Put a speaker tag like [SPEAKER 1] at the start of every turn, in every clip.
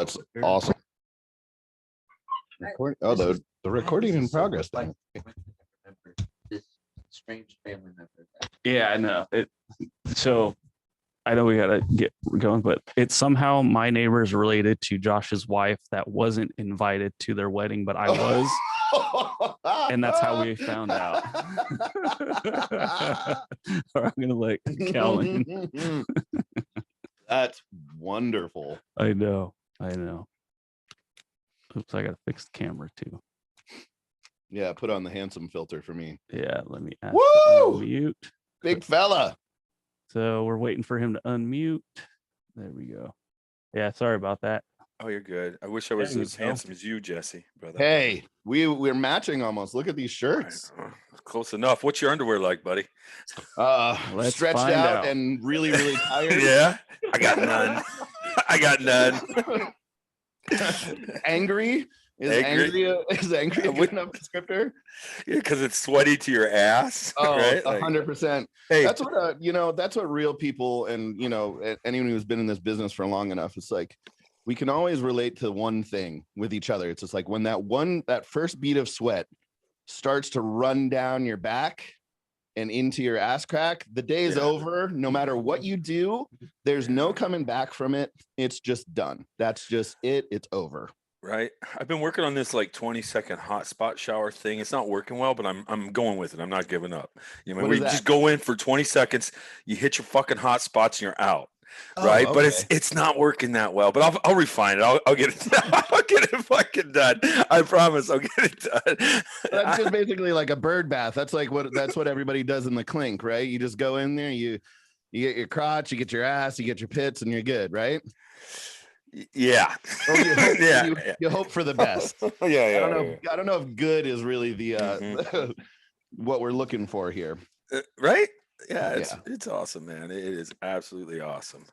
[SPEAKER 1] That's awesome. Oh, the recording in progress thing.
[SPEAKER 2] This strange family member.
[SPEAKER 3] Yeah, I know. So I know we gotta get going, but it's somehow my neighbor is related to Josh's wife that wasn't invited to their wedding, but I was. And that's how we found out. Or I'm gonna let Calvin.
[SPEAKER 1] That's wonderful.
[SPEAKER 3] I know. Oops, I gotta fix the camera too.
[SPEAKER 1] Yeah, put on the handsome filter for me.
[SPEAKER 3] Yeah, let me
[SPEAKER 1] unmute. Big fella.
[SPEAKER 3] So we're waiting for him to unmute. There we go. Yeah, sorry about that.
[SPEAKER 4] Oh, you're good. I wish I was as handsome as you, Jesse, brother.
[SPEAKER 1] Hey, we're matching almost. Look at these shirts.
[SPEAKER 4] Close enough. What's your underwear like, buddy?
[SPEAKER 1] Let's stretched out and really, really tired.
[SPEAKER 4] Yeah, I got none.
[SPEAKER 1] Angry? Is angry a good enough descriptor?
[SPEAKER 4] Yeah, because it's sweaty to your ass.
[SPEAKER 1] Oh,
[SPEAKER 4] right?
[SPEAKER 1] 100%.
[SPEAKER 4] Hey,
[SPEAKER 1] that's what that's what real people and anyone who's been in this business for long enough, it's like we can always relate to one thing with each other. It's just like when that first bead of sweat starts to run down your back and into your ass crack, the day is over. No matter what you do, there's no coming back from it. It's just done. That's just it. It's over.
[SPEAKER 4] Right. I've been working on this like 20-second hot spot shower thing. It's not working well, but I'm going with it. I'm not giving up. You know, we just go in for 20 seconds, you hit your fucking hot spots and you're out. Right.
[SPEAKER 1] Okay.
[SPEAKER 4] But it's not working that well, but I'll refine it. I'll get it. I'll get it fucking done. I promise I'll get it done.
[SPEAKER 1] That's just basically like a bird bath. That's what everybody does in the clink, right? You just go in there, you get your crotch, you get your ass, you get your pits, and you're good, right?
[SPEAKER 4] Yeah.
[SPEAKER 1] Or you hope for the best.
[SPEAKER 4] Yeah.
[SPEAKER 1] I don't know if good is really the what we're looking for here.
[SPEAKER 4] Right? Yeah, it's awesome, man. It is absolutely awesome.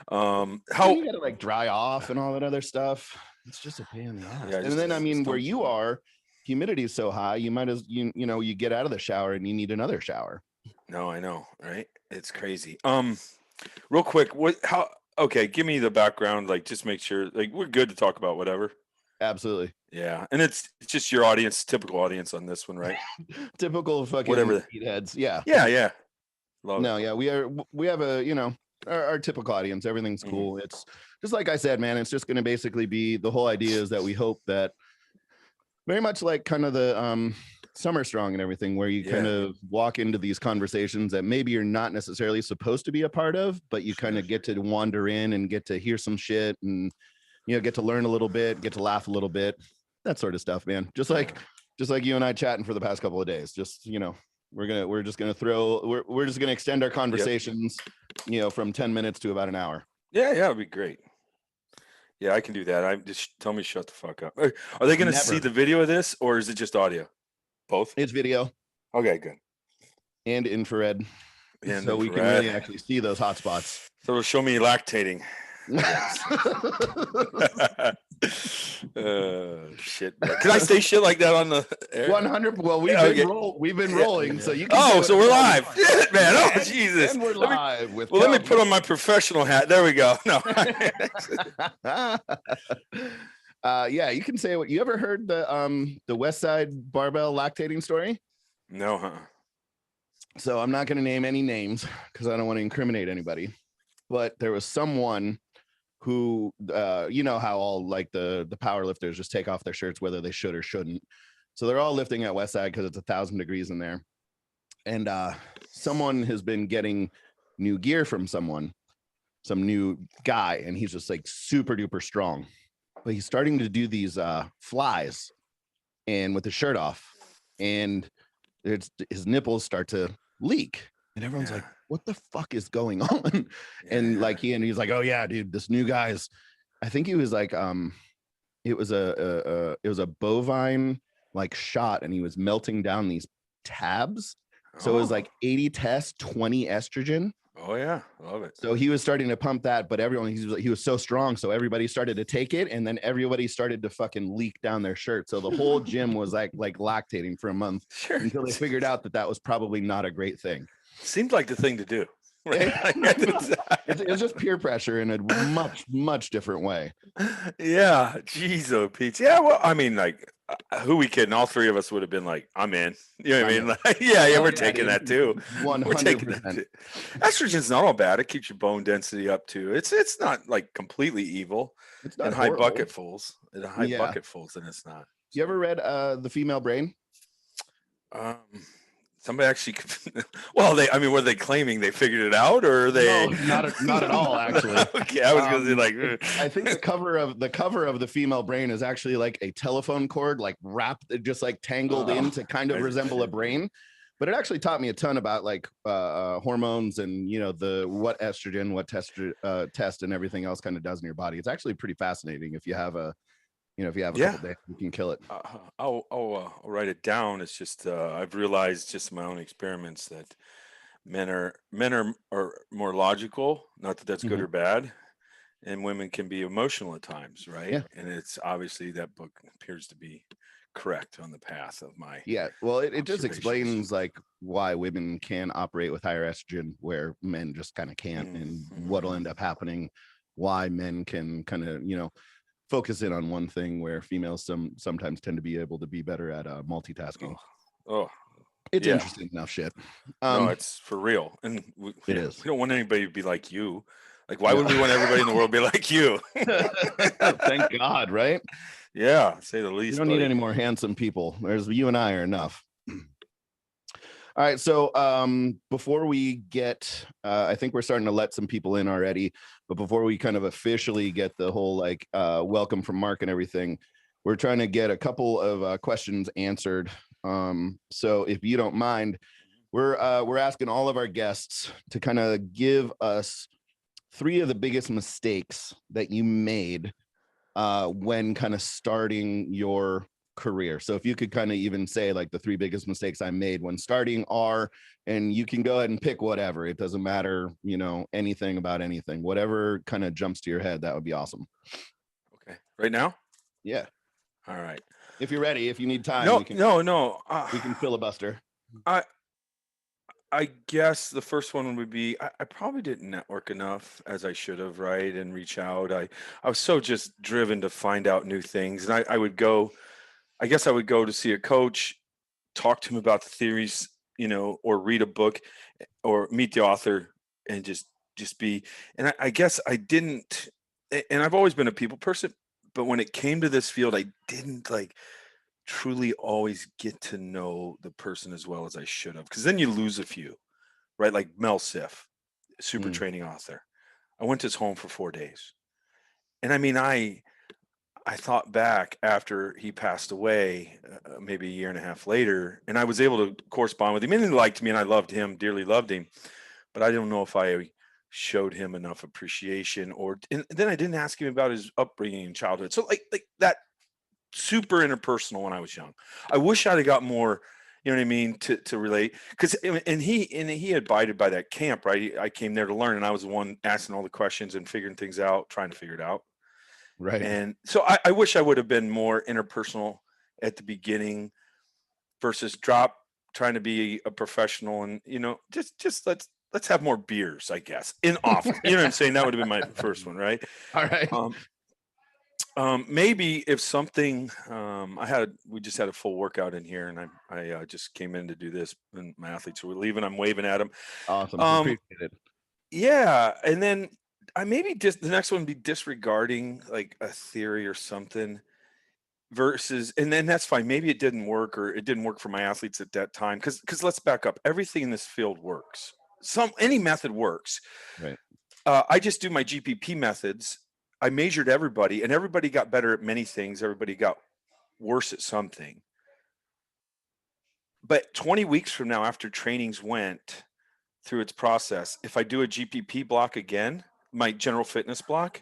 [SPEAKER 1] How you gotta like dry off and all that other stuff. It's just a pain in the ass. Yeah, and then where you are, humidity is so high, you might as you get out of the shower and you need another shower.
[SPEAKER 4] No, I know, right? It's crazy. Real quick, okay, give me the background, like just make sure like we're good to talk about whatever.
[SPEAKER 1] Absolutely.
[SPEAKER 4] Yeah. And it's just your audience, typical audience on this one, right?
[SPEAKER 1] Typical fucking
[SPEAKER 4] whatever
[SPEAKER 1] heads. Yeah.
[SPEAKER 4] Yeah.
[SPEAKER 1] We have a, our typical audience. Everything's cool. It's just like I said, man, it's just going to basically be the whole idea is that we hope that very much like kind of the Summer Strong and everything, where you kind of walk into these conversations that maybe you're not necessarily supposed to be a part of, but you kind of get to wander in and get to hear some shit and, get to learn a little bit, get to laugh a little bit, that sort of stuff, man. Just like you and I chatting for the past couple of days, just, we're just going to extend our conversations, from 10 minutes to about an hour.
[SPEAKER 4] Yeah. It'd be great. Yeah, I can do that. I just tell me, shut the fuck up. Are they going to see the video of this or is it just audio? Both?
[SPEAKER 1] It's video.
[SPEAKER 4] Okay, good.
[SPEAKER 1] And infrared. We can really actually see those hot spots.
[SPEAKER 4] So it'll show me lactating. Shit. Man. Can I say shit like that on the air?
[SPEAKER 1] 100. Well, we've been rolling, so you can.
[SPEAKER 4] Oh, so we're live. Shit, man. Oh, Jesus.
[SPEAKER 1] And we're live with.
[SPEAKER 4] Well, let me put on my professional hat. There we go. No.
[SPEAKER 1] Yeah, you can say what you ever heard the West Side barbell lactating story?
[SPEAKER 4] No, huh?
[SPEAKER 1] So I'm not going to name any names because I don't want to incriminate anybody. But there was someone who, how all like the powerlifters just take off their shirts whether they should or shouldn't. So they're all lifting at West Side because it's 1,000 degrees in there. And someone has been getting new gear from some new guy, and he's just like super duper strong. But he's starting to do these flies and with the shirt off, and his nipples start to leak, and everyone's like, what the fuck is going on? And like he's like, oh yeah, dude, this new guy's, I think he was like it was a bovine like shot, and he was melting down these tabs. So it was like 80 tests, 20 estrogen.
[SPEAKER 4] Oh yeah, love it.
[SPEAKER 1] So he was starting to pump that, but he was so strong, so everybody started to take it, and then everybody started to fucking leak down their shirt. So the whole gym was like lactating for a month until they figured out that was probably not a great thing.
[SPEAKER 4] Seems like the thing to do. Right?
[SPEAKER 1] It's just peer pressure in a much different way.
[SPEAKER 4] Yeah, geez, oh Pete. Yeah, well, I mean, like, who we kidding? All three of us would have been like, "I'm in." You know what I mean? Like, yeah, we're taking that too.
[SPEAKER 1] 100%.
[SPEAKER 4] We're taking that too. Estrogen's not all bad. It keeps your bone density up too. It's not like completely evil.
[SPEAKER 1] It's not
[SPEAKER 4] in high
[SPEAKER 1] horrible.
[SPEAKER 4] bucketfuls. In high
[SPEAKER 1] Yeah.
[SPEAKER 4] bucketfuls, then it's not.
[SPEAKER 1] You ever read The Female Brain?
[SPEAKER 4] Somebody actually, well, were they claiming they figured it out, or are they?
[SPEAKER 1] No, not at all, actually.
[SPEAKER 4] Okay, I was gonna say like.
[SPEAKER 1] I think the cover of The Female Brain is actually like a telephone cord, like wrapped, just like tangled in to kind of resemble a brain. But it actually taught me a ton about like hormones and, you know, what estrogen, what test and everything else kind of does in your body. It's actually pretty fascinating. If you have a couple days, you can kill it.
[SPEAKER 4] I'll write it down. It's just I've realized just in my own experiments that men are more logical. Not that that's good or bad, and women can be emotional at times, right?
[SPEAKER 1] Yeah.
[SPEAKER 4] And it's obviously that book appears to be correct on the path of my.
[SPEAKER 1] Yeah. Well, it just explains like why women can operate with higher estrogen where men just kind of can't, and what'll end up happening. Why men can kind of, you know, focus in on one thing where females sometimes tend to be able to be better at multitasking. It's interesting enough shit.
[SPEAKER 4] No, it's for real, and
[SPEAKER 1] it is.
[SPEAKER 4] We don't want anybody to be like you. Like, why would we want everybody in the world to be like you?
[SPEAKER 1] Thank God, right?
[SPEAKER 4] Yeah, say the least.
[SPEAKER 1] You don't need any more handsome people. You and I are enough. All right, so before we get, I think we're starting to let some people in already, but before we kind of officially get the whole like welcome from Mark and everything, we're trying to get a couple of questions answered. So if you don't mind, we're asking all of our guests to kind of give us 3 of the biggest mistakes that you made when kind of starting your career. So if you could kind of even say like the 3 biggest mistakes I made when starting are, and you can go ahead and pick whatever, it doesn't matter, you know, anything about anything, whatever kind of jumps to your head, that would be awesome.
[SPEAKER 4] Okay. Right now?
[SPEAKER 1] Yeah.
[SPEAKER 4] All right.
[SPEAKER 1] If you're ready, if you need time,
[SPEAKER 4] no.
[SPEAKER 1] We can filibuster.
[SPEAKER 4] I guess the first one would be I probably didn't network enough as I should have, right? And reach out. I was so just driven to find out new things. And I would go to see a coach, talk to him about the theories, you know, or read a book or meet the author and just be. And I guess I didn't, and I've always been a people person, but when it came to this field, I didn't like truly always get to know the person as well as I should have. Because then you lose a few, right? Like Mel Siff, super training author. I went to his home for 4 days. And I mean, I thought back after he passed away, maybe a year and a half later, and I was able to correspond with him, and he liked me, and I loved him, dearly loved him, but I don't know if I showed him enough appreciation, and then I didn't ask him about his upbringing and childhood. So like that super interpersonal when I was young. I wish I'd have got more, you know what I mean, to relate, because and he abided by that camp, right? I came there to learn, and I was the one asking all the questions and figuring things out, trying to figure it out.
[SPEAKER 1] Right.
[SPEAKER 4] And so I wish I would have been more interpersonal at the beginning versus trying to be a professional and, you know, just let's have more beers, I guess, in off. You know what I'm saying? That would have been my first one, right?
[SPEAKER 1] All right.
[SPEAKER 4] Maybe if something we just had a full workout in here, and I just came in to do this, and my athletes were leaving. I'm waving at them.
[SPEAKER 1] Awesome. Appreciate it.
[SPEAKER 4] Yeah, and then I maybe just the next one would be disregarding like a theory or something versus, and then that's fine. Maybe it didn't work, or it didn't work for my athletes at that time. Because let's back up. Everything in this field works. Any method works.
[SPEAKER 1] Right.
[SPEAKER 4] I just do my GPP methods. I measured everybody, and everybody got better at many things. Everybody got worse at something. But 20 weeks from now, after trainings went through its process, if I do a GPP block again, my general fitness block,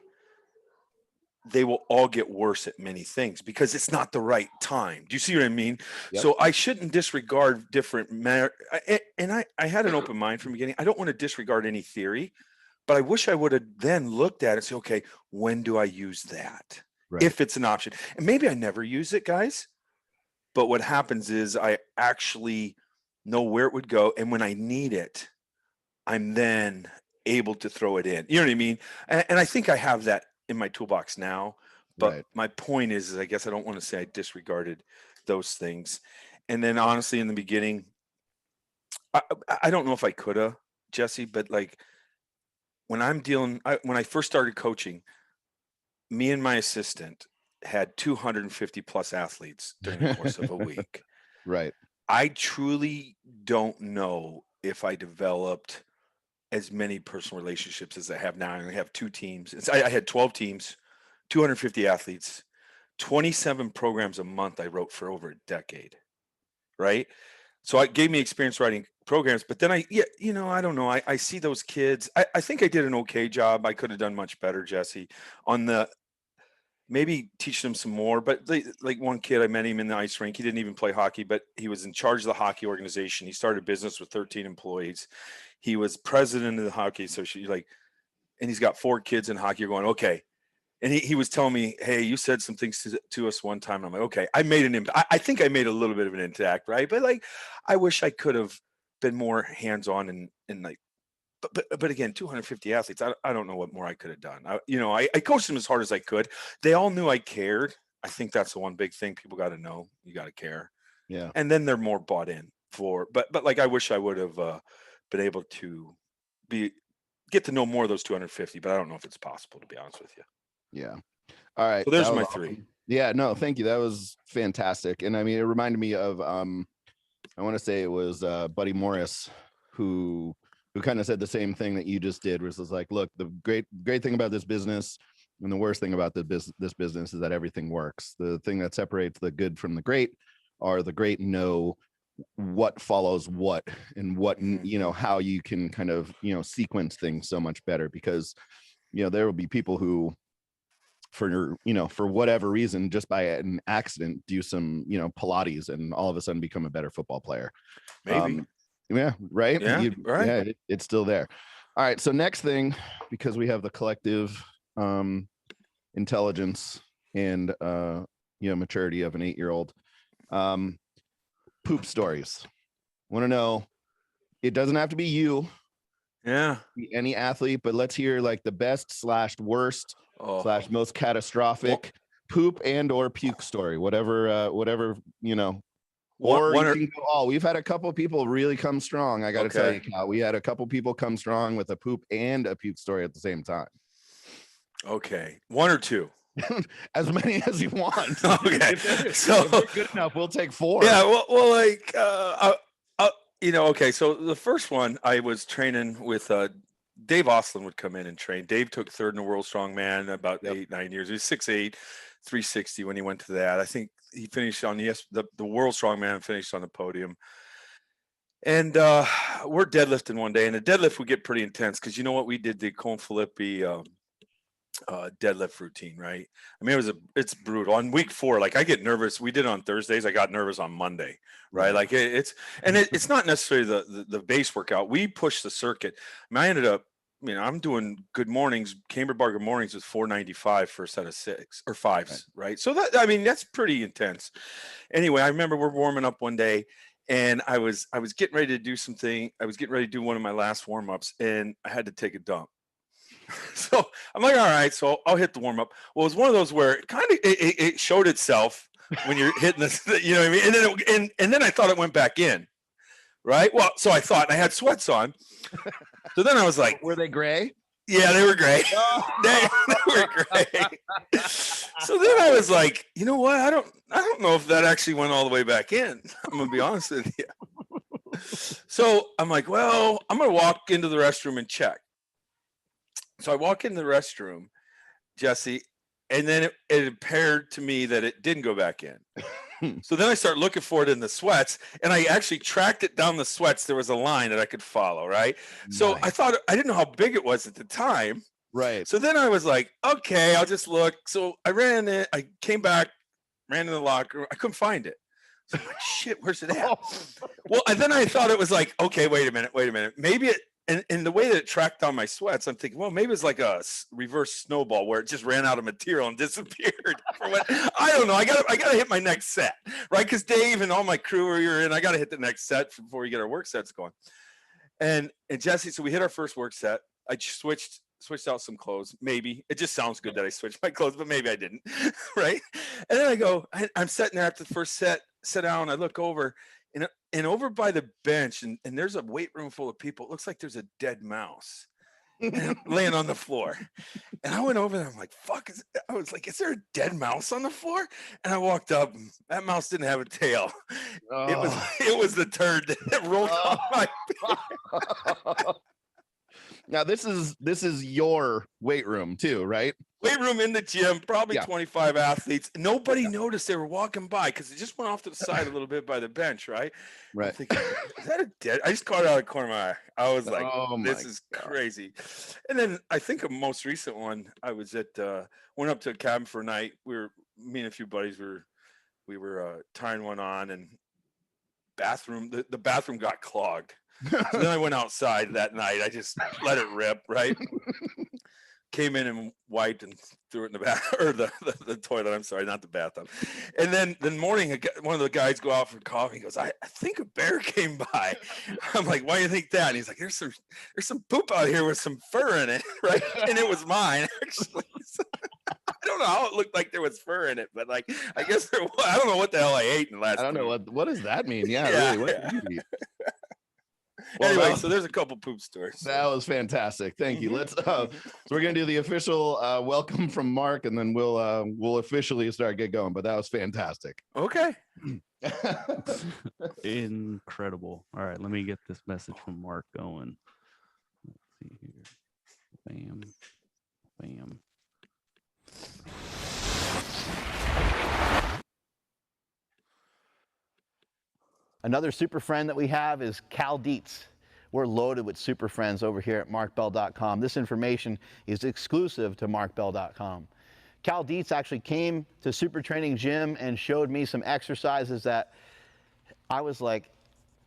[SPEAKER 4] they will all get worse at many things because it's not the right time. Do you see what I mean? Yep. So I shouldn't disregard different and I had an open mind from the beginning. I don't want to disregard any theory, but I wish I would have then looked at it and say, okay, when do I use that? Right. If it's an option. And maybe I never use it, guys. But what happens is I actually know where it would go. And when I need it, I'm then able to throw it in. You know what I mean? And I think I have that in my toolbox now. But
[SPEAKER 1] Right.
[SPEAKER 4] my point is I guess I don't want to say I disregarded those things. And then honestly, in the beginning, I don't know if I could have, Jesse, but like when when I first started coaching, me and my assistant had 250 plus athletes during the course of a week.
[SPEAKER 1] Right.
[SPEAKER 4] I truly don't know if I developed as many personal relationships as I have now. I only have 2 teams. I had 12 teams, 250 athletes, 27 programs a month I wrote for over a decade. Right. So it gave me experience writing programs, but then I don't know. I see those kids. I think I did an okay job. I could have done much better, Jesse, on maybe teach them some more. But like one kid, I met him in the ice rink. He didn't even play hockey, but he was in charge of the hockey organization. He started a business with 13 employees. He was president of the hockey association. And he's got 4 kids in hockey. You're going, okay. And he was telling me, hey, you said some things to us one time. And I'm like, okay, I made an impact. I think I made a little bit of an impact, right? But like, I wish I could have been more hands-on and like, but again, 250 athletes. I don't know what more I could have done. I coached them as hard as I could. They all knew I cared. I think that's the one big thing people got to know. You got to care.
[SPEAKER 1] Yeah.
[SPEAKER 4] And then they're more bought in but like, I wish I would have been able to get to know more of those 250, but I don't know if it's possible, to be honest with you.
[SPEAKER 1] Yeah. All right.
[SPEAKER 4] So there's my 3.
[SPEAKER 1] Yeah, no, thank you. That was fantastic. And I mean, it reminded me of I want to say it was Buddy Morris who kind of said the same thing that you just did, which was like, look, the great thing about this business and the worst thing about this business is that everything works. The thing that separates the good from the great are the great know what follows what and what, how you can kind of, sequence things so much better, because, there will be people who for whatever reason, just by an accident, do some, Pilates and all of a sudden become a better football player.
[SPEAKER 4] Maybe.
[SPEAKER 1] Yeah. Right.
[SPEAKER 4] Yeah. Right.
[SPEAKER 1] Yeah. It's still there. All right. So next thing, because we have the collective intelligence and, maturity of an 8-year-old, poop stories. Want to know, it doesn't have to be you.
[SPEAKER 4] Yeah.
[SPEAKER 1] Any athlete, but let's hear like the best / worst / most catastrophic poop and or puke story, whatever, or you can go all. We've had a couple of people really come strong. I got to tell you, Cal, we had a couple people come strong with a poop and a puke story at the same time.
[SPEAKER 4] Okay. 1 or 2?
[SPEAKER 1] As many as you want.
[SPEAKER 4] Okay.
[SPEAKER 1] If they're good enough, we'll take 4.
[SPEAKER 4] Yeah. Well, like, okay. So the first one, I was training with Dave Oslin would come in and train. Dave took 3rd in the world strongman about 8-9 years. He was 6'8", 360 when he went to that. I think he finished on the world strongman, finished on the podium. And we're deadlifting one day, and the deadlift would get pretty intense because you know what, we did the Cone Filippi deadlift routine, right? I mean, it's brutal. On week 4, like I get nervous. We did it on Thursdays. I got nervous on Monday, right? Like it's not necessarily the base workout. We push the circuit. I mean, I ended up, I'm doing good mornings, Camber bar good mornings with 495 for a set of 6 or 5s, right? So that's pretty intense. Anyway, I remember we're warming up one day, and I was getting ready to do something. I was getting ready to do one of my last warm-ups, and I had to take a dump. So I'm like, all right, so I'll hit the warm up. Well, it was one of those where it kind of it showed itself when you're hitting this, you know what I mean? And then I thought it went back in, right? Well, so I thought, and I had sweats on. So then I was like,
[SPEAKER 1] were they gray?
[SPEAKER 4] Yeah, they were gray. They were gray. So then I was like, you know what? I don't know if that actually went all the way back in. I'm gonna be honest with you. So I'm like, well, I'm gonna walk into the restroom and check. So I walk in the restroom, Jesse, and then it appeared to me that it didn't go back in. So then I start looking for it in the sweats, and I actually tracked it down the sweats. There was a line that I could follow, right? Nice. So I thought, I didn't know how big it was at the time.
[SPEAKER 1] Right.
[SPEAKER 4] So then I was like, okay, I'll just look. So I ran it. I came back, ran in the locker room. I couldn't find it. So I'm like, shit, where's it at? Well, and then I thought it was like, okay, wait a minute. Maybe it, and the way that it tracked down my sweats, I'm thinking, well, maybe it's like a reverse snowball where it just ran out of material and disappeared. I don't know. I gotta hit my next set, right? Because Dave and all my crew are here, and I gotta hit the next set before we get our work sets going. And Jesse, so we hit our first work set. I just switched out some clothes. Maybe it just sounds good that I switched my clothes, but maybe I didn't. Right. And then I go, I'm sitting there after the first sit down. I look over and over by the bench and there's a weight room full of people. It looks like there's a dead mouse laying on the floor. And I went over there. I'm like, fuck. I was like, is there a dead mouse on the floor? And I walked up. And that mouse didn't have a tail.
[SPEAKER 1] Oh.
[SPEAKER 4] It was the turd that rolled off my.
[SPEAKER 1] Now this is your weight room too, right?
[SPEAKER 4] Weight room in the gym, probably 25 athletes. Nobody noticed they were walking by because it just went off to the side a little bit by the bench, right?
[SPEAKER 1] Right.
[SPEAKER 4] Thinking, is that a dead? I just caught it out of the corner of my eye. I was like, this is crazy. And then I think a most recent one, I was went up to a cabin for a night. Me and a few buddies we were tying one on, and the bathroom got clogged. So then I went outside that night. I just let it rip, right? Came in and wiped and threw it in the bath or the toilet. I'm sorry, not the bathtub. And then the morning, one of the guys go out for coffee. He goes, I think a bear came by. I'm like, why do you think that? And he's like, there's some poop out here with some fur in it, right? And it was mine, actually. I don't know how it looked like there was fur in it, but like, I guess there was. I don't know what the hell I ate in the last.
[SPEAKER 1] I don't know what does that mean? Yeah, really. What did you eat?
[SPEAKER 4] Well, anyway, so there's a couple poop stories.
[SPEAKER 1] That was fantastic. Thank you. Let's so we're gonna do the official welcome from Mark, and then we'll officially get going. But that was fantastic.
[SPEAKER 4] Okay.
[SPEAKER 3] Incredible. All right, let me get this message from Mark going. Let's see here. Bam. Bam.
[SPEAKER 5] Another super friend that we have is Cal Dietz. We're loaded with super friends over here at markbell.com. This information is exclusive to markbell.com. Cal Dietz actually came to Super Training Gym and showed me some exercises that I was like,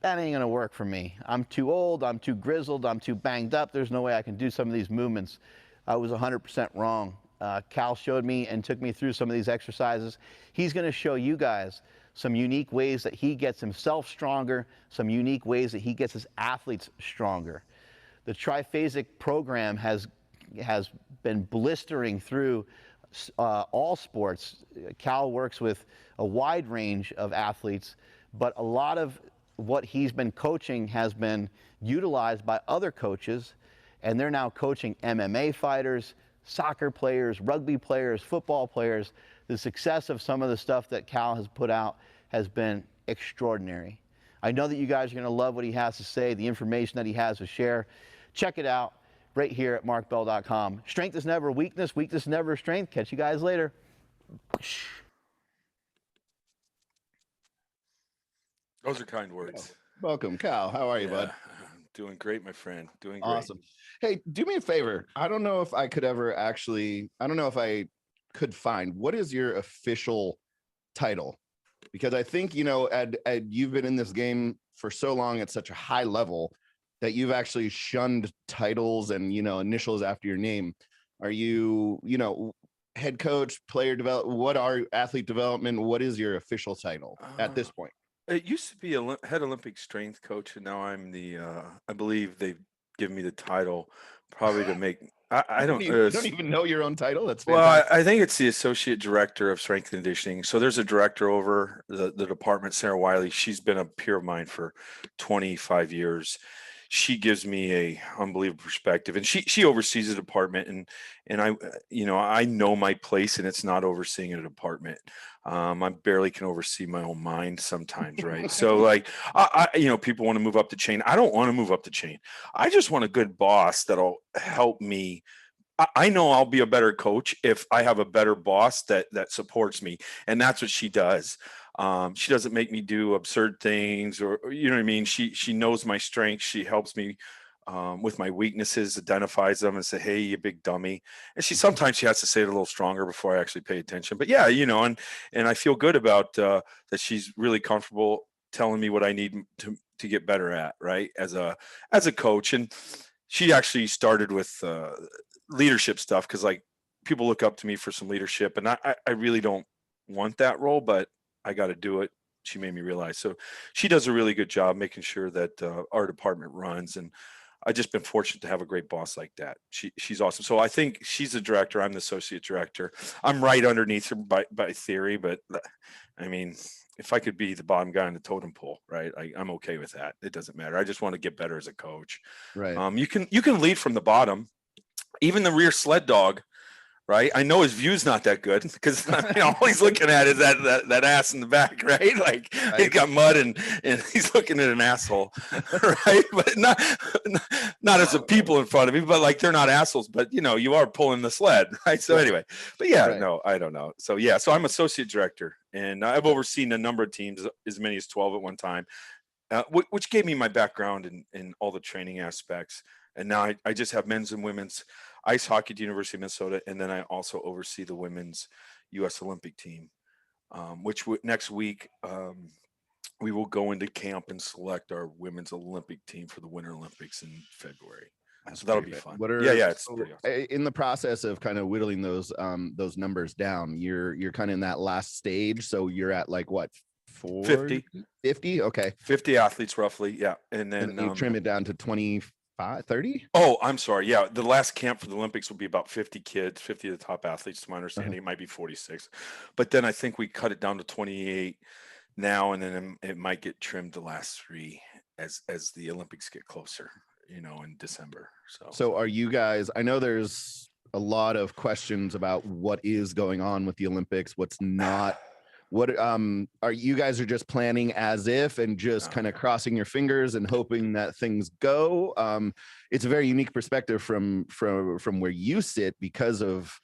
[SPEAKER 5] that ain't gonna work for me. I'm too old, I'm too grizzled, I'm too banged up. There's no way I can do some of these movements. I was 100% wrong. Cal showed me and took me through some of these exercises. He's gonna show you guys some unique ways that he gets himself stronger, some unique ways that he gets his athletes stronger. The Triphasic program has been blistering through all sports. Cal works with a wide range of athletes, but a lot of what he's been coaching has been utilized by other coaches, and they're now coaching MMA fighters, soccer players, rugby players, football players. The success of some of the stuff that Cal has put out has been extraordinary. I know that you guys are going to love what he has to say, the information that he has to share. Check it out right here at markbell.com. Strength is never weakness, weakness is never strength. Catch you guys later.
[SPEAKER 4] Those are kind words.
[SPEAKER 1] Welcome, Cal. How are you, bud?
[SPEAKER 4] Doing great, my friend. Doing great.
[SPEAKER 1] Awesome. Hey, do me a favor. I don't know if I could find, what is your official title? Because I think, Ed, you've been in this game for so long at such a high level that you've actually shunned titles and, initials after your name. Are you, head coach, player development? What are athlete development? What is your official title at this point?
[SPEAKER 4] It used to be a head Olympic strength coach, and now I'm the, I believe they've given me the title probably to make, I don't,
[SPEAKER 1] you don't even know your own title. That's
[SPEAKER 4] fantastic. Well, I think it's the associate director of strength and conditioning. So there's a director over the department, Sarah Wiley. She's been a peer of mine for 25 years. She gives me a unbelievable perspective, and she oversees the department, and I know my place, and it's not overseeing a department. I barely can oversee my own mind sometimes, right? So like, people want to move up the chain. I don't want to move up the chain. I just want a good boss that'll help me. I know I'll be a better coach if I have a better boss that supports me, and that's what she does. She doesn't make me do absurd things, or you know what I mean. She knows my strengths. She helps me with my weaknesses, identifies them, and say, "Hey, you big dummy." And sometimes she has to say it a little stronger before I actually pay attention. But yeah, and I feel good about that. She's really comfortable telling me what I need to get better at, right? As a coach, and she actually started with leadership stuff because like people look up to me for some leadership, and I really don't want that role, but I got to do it. She made me realize. So she does a really good job making sure that our department runs. And I've just been fortunate to have a great boss like that. She's awesome. So I think she's the director. I'm the associate director. I'm right underneath her by theory, but I mean, if I could be the bottom guy in the totem pole, right? I'm okay with that. It doesn't matter. I just want to get better as a coach.
[SPEAKER 1] Right.
[SPEAKER 4] You can lead from the bottom. Even the rear sled dog, right? I know his view's not that good because all he's looking at is that ass in the back, right? Like he's got mud and he's looking at an asshole, right? But not as a people in front of him, but like they're not assholes, but you are pulling the sled, right? So anyway, but no, I don't know. So so I'm associate director, and I've overseen a number of teams, as many as 12 at one time, which gave me my background in all the training aspects. And now I just have men's and women's ice hockey at the University of Minnesota, and then I also oversee the women's U.S. Olympic team, which next week we will go into camp and select our women's Olympic team for the Winter Olympics in February. So that'll be fun. It's pretty awesome.
[SPEAKER 1] In the process of kind of whittling those numbers down, you're kind of in that last stage. So you're at like what?
[SPEAKER 4] 50.
[SPEAKER 1] Okay.
[SPEAKER 4] 50 athletes roughly. Yeah. And then
[SPEAKER 1] you trim it down to 25, 30.
[SPEAKER 4] Oh, I'm sorry. Yeah. The last camp for the Olympics will be about 50 kids, 50 of the top athletes, to my understanding. It might be 46, but then I think we cut it down to 28 now. And then it might get trimmed the last 3 as the Olympics get closer, in December. So
[SPEAKER 1] are you guys, I know there's a lot of questions about what is going on with the Olympics, what's not. What are you guys are just planning as if and just kind of crossing your fingers and hoping that things go? It's a very unique perspective from where you sit because of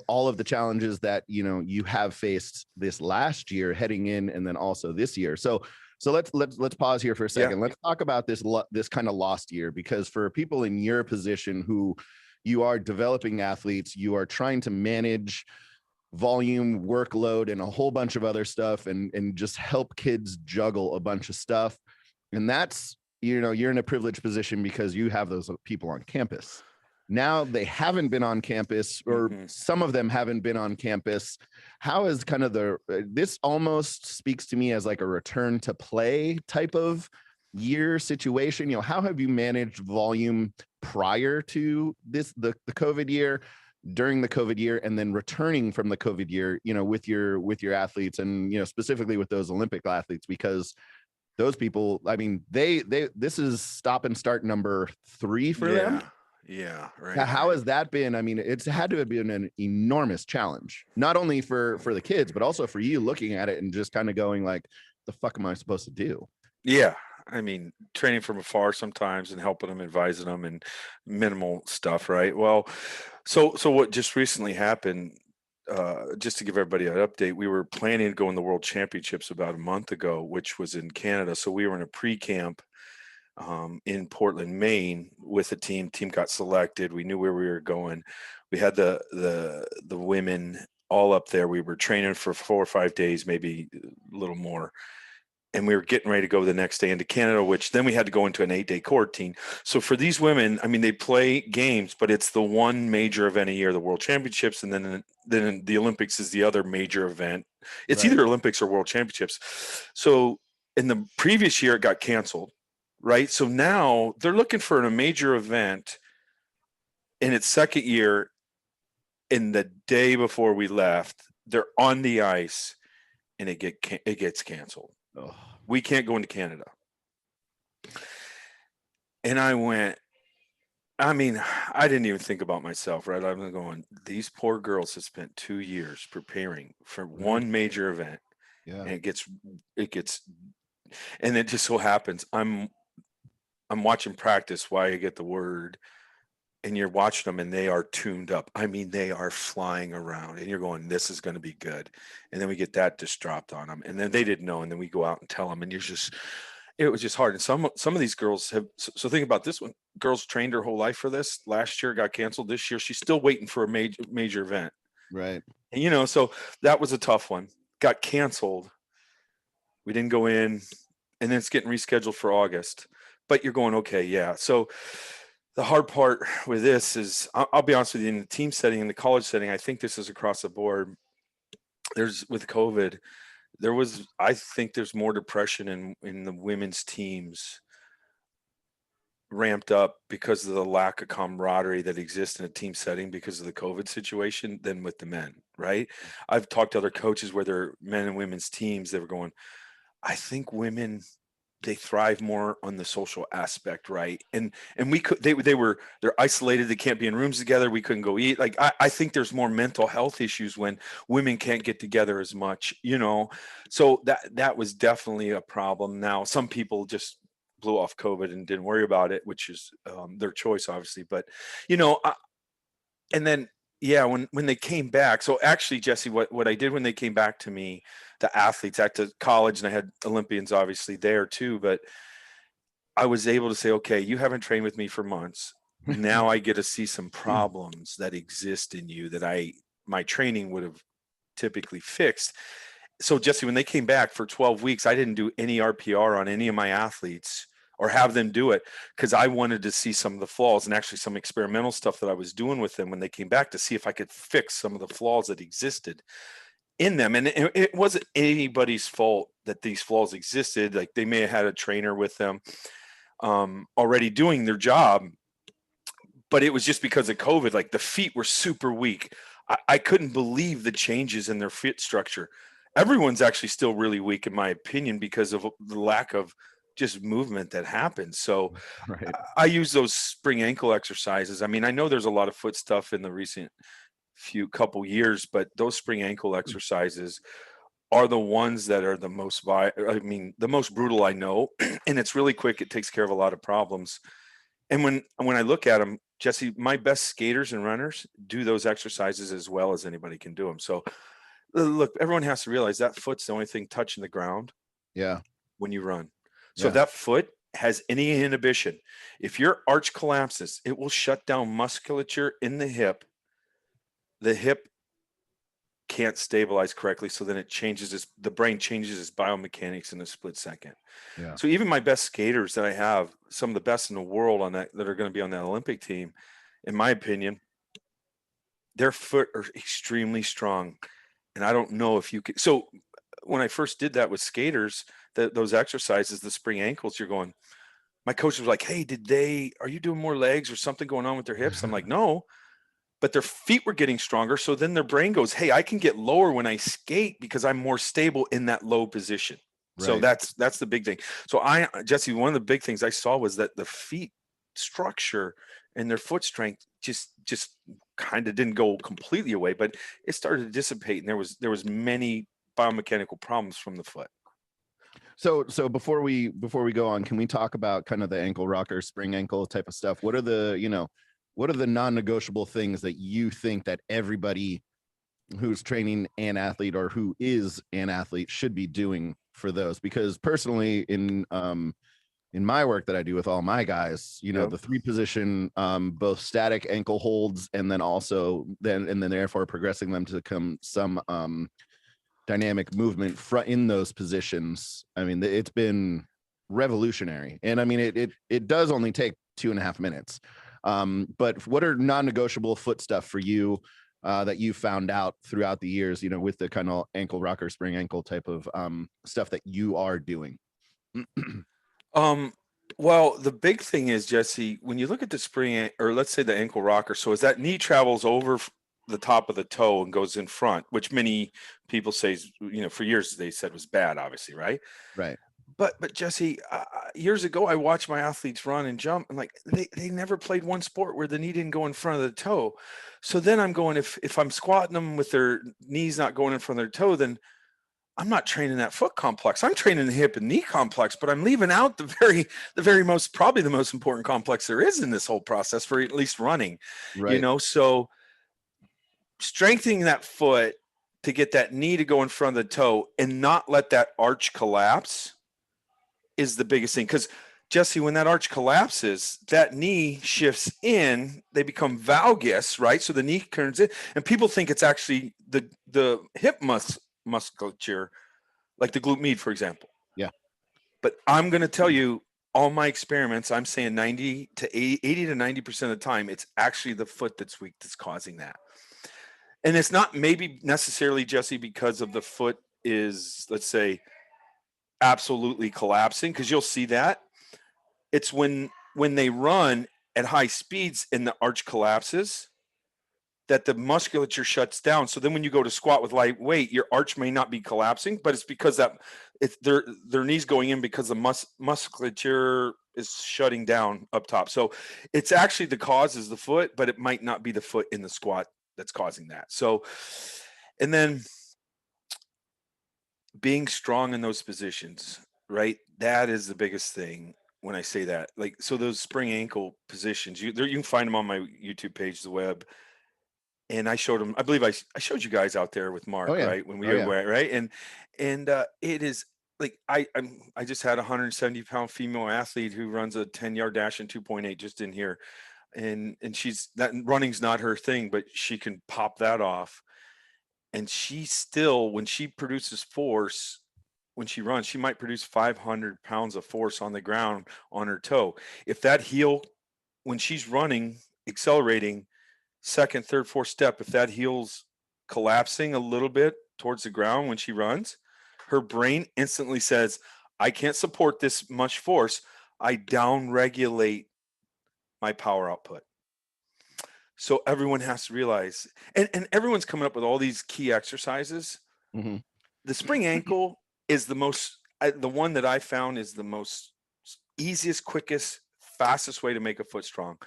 [SPEAKER 1] all of the challenges that you have faced this last year heading in, and then also this year. So let's pause here for a second. Let's talk about this kind of lost year, because for people in your position who you are developing athletes, you are trying to manage volume, workload, and a whole bunch of other stuff, and just help kids juggle a bunch of stuff. And that's, you're in a privileged position because you have those people on campus. Now they haven't been on campus, or some of them haven't been on campus. How is kind of this almost speaks to me as like a return to play type of year situation. How have you managed volume prior to the COVID year, during the COVID year, and then returning from the COVID year, with your athletes, and, specifically with those Olympic athletes, because those people, I mean, this is stop and start number 3 for them.
[SPEAKER 4] Yeah. Right.
[SPEAKER 1] How has that been? I mean, it's had to have been an enormous challenge, not only for the kids, but also for you looking at it and just kind of going like, the fuck am I supposed to do?
[SPEAKER 4] Yeah. I mean, training from afar sometimes and helping them, advising them, and minimal stuff. Right. Well, so what just recently happened, just to give everybody an update, we were planning to go in the World Championships about a month ago, which was in Canada. So we were in a pre-camp in Portland, Maine with a team. Team got selected. We knew where we were going. We had the women all up there. We were training for 4 or 5 days, maybe a little more. And we were getting ready to go the next day into Canada, which then we had to go into an 8-day quarantine. So for these women, I mean, they play games, but it's the one major event a year, the World Championships. And then the Olympics is the other major event. It's either Olympics or World Championships. So in the previous year, it got canceled, right? So now they're looking for a major event in its second year. In the day before we left, they're on the ice and it gets canceled.
[SPEAKER 1] Oh.
[SPEAKER 4] We can't go into Canada. And I didn't even think about myself, right? I'm going, these poor girls have spent 2 years preparing for one major event.
[SPEAKER 1] Yeah.
[SPEAKER 4] And it gets, and it just so happens I'm watching practice while I get the word, and you're watching them and they are tuned up. I mean, they are flying around and you're going, this is going to be good. And then we get that just dropped on them, and then they didn't know. And then we go out and tell them, and it was just hard. And some of these girls have, so think about this one. Girls trained her whole life for this. Last year got canceled. This year, she's still waiting for a major event.
[SPEAKER 1] Right.
[SPEAKER 4] And, so that was a tough one. Got canceled. We didn't go in, and then it's getting rescheduled for August, but you're going, okay. Yeah. So the hard part with this is, I'll be honest with you, in the team setting, in the college setting, I think this is across the board. With COVID, I think there's more depression in the women's teams ramped up because of the lack of camaraderie that exists in a team setting because of the COVID situation than with the men, right? I've talked to other coaches where they're men and women's teams. They were going, I think women, they thrive more on the social aspect, right? And we could, they're isolated. They can't be in rooms together. We couldn't go eat. Like, I think there's more mental health issues when women can't get together as much, you know? So that was definitely a problem. Now, some people just blew off COVID and didn't worry about it, which is their choice, obviously. But, you know, and then, yeah, when they came back. So actually, Jesse, what I did when they came back to me, the athletes at the college, and I had Olympians obviously there too, but I was able to say, okay, you haven't trained with me for months. Now I get to see some problems that exist in you that my training would have typically fixed. So Jesse, when they came back for 12 weeks, I didn't do any RPR on any of my athletes or have them do it because I wanted to see some of the flaws and actually some experimental stuff that I was doing with them when they came back to see if I could fix some of the flaws that existed in them. And it wasn't anybody's fault that these flaws existed. Like, they may have had a trainer with them already doing their job, but it was just because of COVID. Like, the feet were super weak. I couldn't believe the changes in their foot structure. Everyone's actually still really weak, in my opinion, because of the lack of just movement that happens. So
[SPEAKER 1] Right.
[SPEAKER 4] I use those spring ankle exercises. I mean, I know there's a lot of foot stuff in the recent couple years, but those spring ankle exercises are the ones that are the most the most brutal I know. And it's really quick. It takes care of a lot of problems. And when I look at them, Jesse, my best skaters and runners do those exercises as well as anybody can do them. So look, everyone has to realize that foot's the only thing touching the ground
[SPEAKER 1] Yeah.
[SPEAKER 4] when you run. So if
[SPEAKER 1] Yeah.
[SPEAKER 4] that foot has any inhibition, if your arch collapses, it will shut down musculature in the hip. The hip can't stabilize correctly. So then the brain changes its biomechanics in a split second.
[SPEAKER 1] Yeah.
[SPEAKER 4] So even my best skaters that I have, some of the best in the world that are going to be on that Olympic team, in my opinion, their foot are extremely strong. And I don't know if you could. So when I first did that with skaters, those exercises, the spring ankles, my coach was like, hey, are you doing more legs or something going on with their hips? I'm like, no, but their feet were getting stronger. So then their brain goes, hey, I can get lower when I skate because I'm more stable in that low position. Right. So that's the big thing. So Jesse, one of the big things I saw was that the feet structure and their foot strength just kind of didn't go completely away, but it started to dissipate. And there was many biomechanical problems from the foot.
[SPEAKER 1] So before we go on, can we talk about kind of the ankle rocker, spring ankle type of stuff? What are the non-negotiable things that you think that everybody who's training an athlete or who is an athlete should be doing for those? Because personally, in my work that I do with all my guys, the 3-position, both static ankle holds, and then also therefore progressing them to some dynamic movement in those positions. I mean, it's been revolutionary. And I mean, it does only take 2.5 minutes. But what are non-negotiable foot stuff for you that you found out throughout the years, with the kind of ankle rocker, spring ankle type of stuff that you are doing?
[SPEAKER 4] Well, the big thing is, Jesse, when you look at the spring, or let's say the ankle rocker, so as that knee travels over the top of the toe and goes in front, which many people say, for years they said was bad, obviously, right?
[SPEAKER 1] Right.
[SPEAKER 4] But Jesse, years ago, I watched my athletes run and jump, and like they never played one sport where the knee didn't go in front of the toe. So then I'm going, if I'm squatting them with their knees not going in front of their toe, then I'm not training that foot complex. I'm training the hip and knee complex, but I'm leaving out the very most, probably the most important complex there is in this whole process for at least running.
[SPEAKER 1] Right.
[SPEAKER 4] So strengthening that foot to get that knee to go in front of the toe and not let that arch collapse is the biggest thing. Because Jesse, when that arch collapses, that knee shifts in, they become valgus, right? So the knee turns in, and people think it's actually the hip musculature, like the glute med, for example.
[SPEAKER 1] Yeah.
[SPEAKER 4] But I'm going to tell you, all my experiments, I'm saying 80 to 90% of the time, it's actually the foot that's weak that's causing that. And it's not maybe necessarily, Jesse, because of the foot is, let's say, absolutely collapsing, because you'll see that. It's when when they run at high speeds and the arch collapses, that the musculature shuts down. So then when you go to squat with light weight, your arch may not be collapsing, but it's because that it's their knees going in because the musculature is shutting down up top. So it's actually the cause is the foot, but it might not be the foot in the squat that's causing that. So, and then being strong in those positions, right? That is the biggest thing when I say that. Like, so those spring ankle positions, you can find them on my YouTube page, the web. And I showed them, I believe I showed you guys out there with Mark, right? When we were right. And it is like, I just had a 170-pound female athlete who runs a 10-yard dash in 2.8 just in here. And she's that running's not her thing, but she can pop that off. And she still, when she produces force, when she runs, she might produce 500 pounds of force on the ground on her toe. If that heel, when she's running, accelerating, second, third, fourth step, if that heel's collapsing a little bit towards the ground when she runs, her brain instantly says, I can't support this much force. I down-regulate my power output. So everyone has to realize, and everyone's coming up with all these key exercises.
[SPEAKER 1] Mm-hmm.
[SPEAKER 4] The spring ankle is the one that I found is the most easiest, quickest, fastest way to make a foot strong.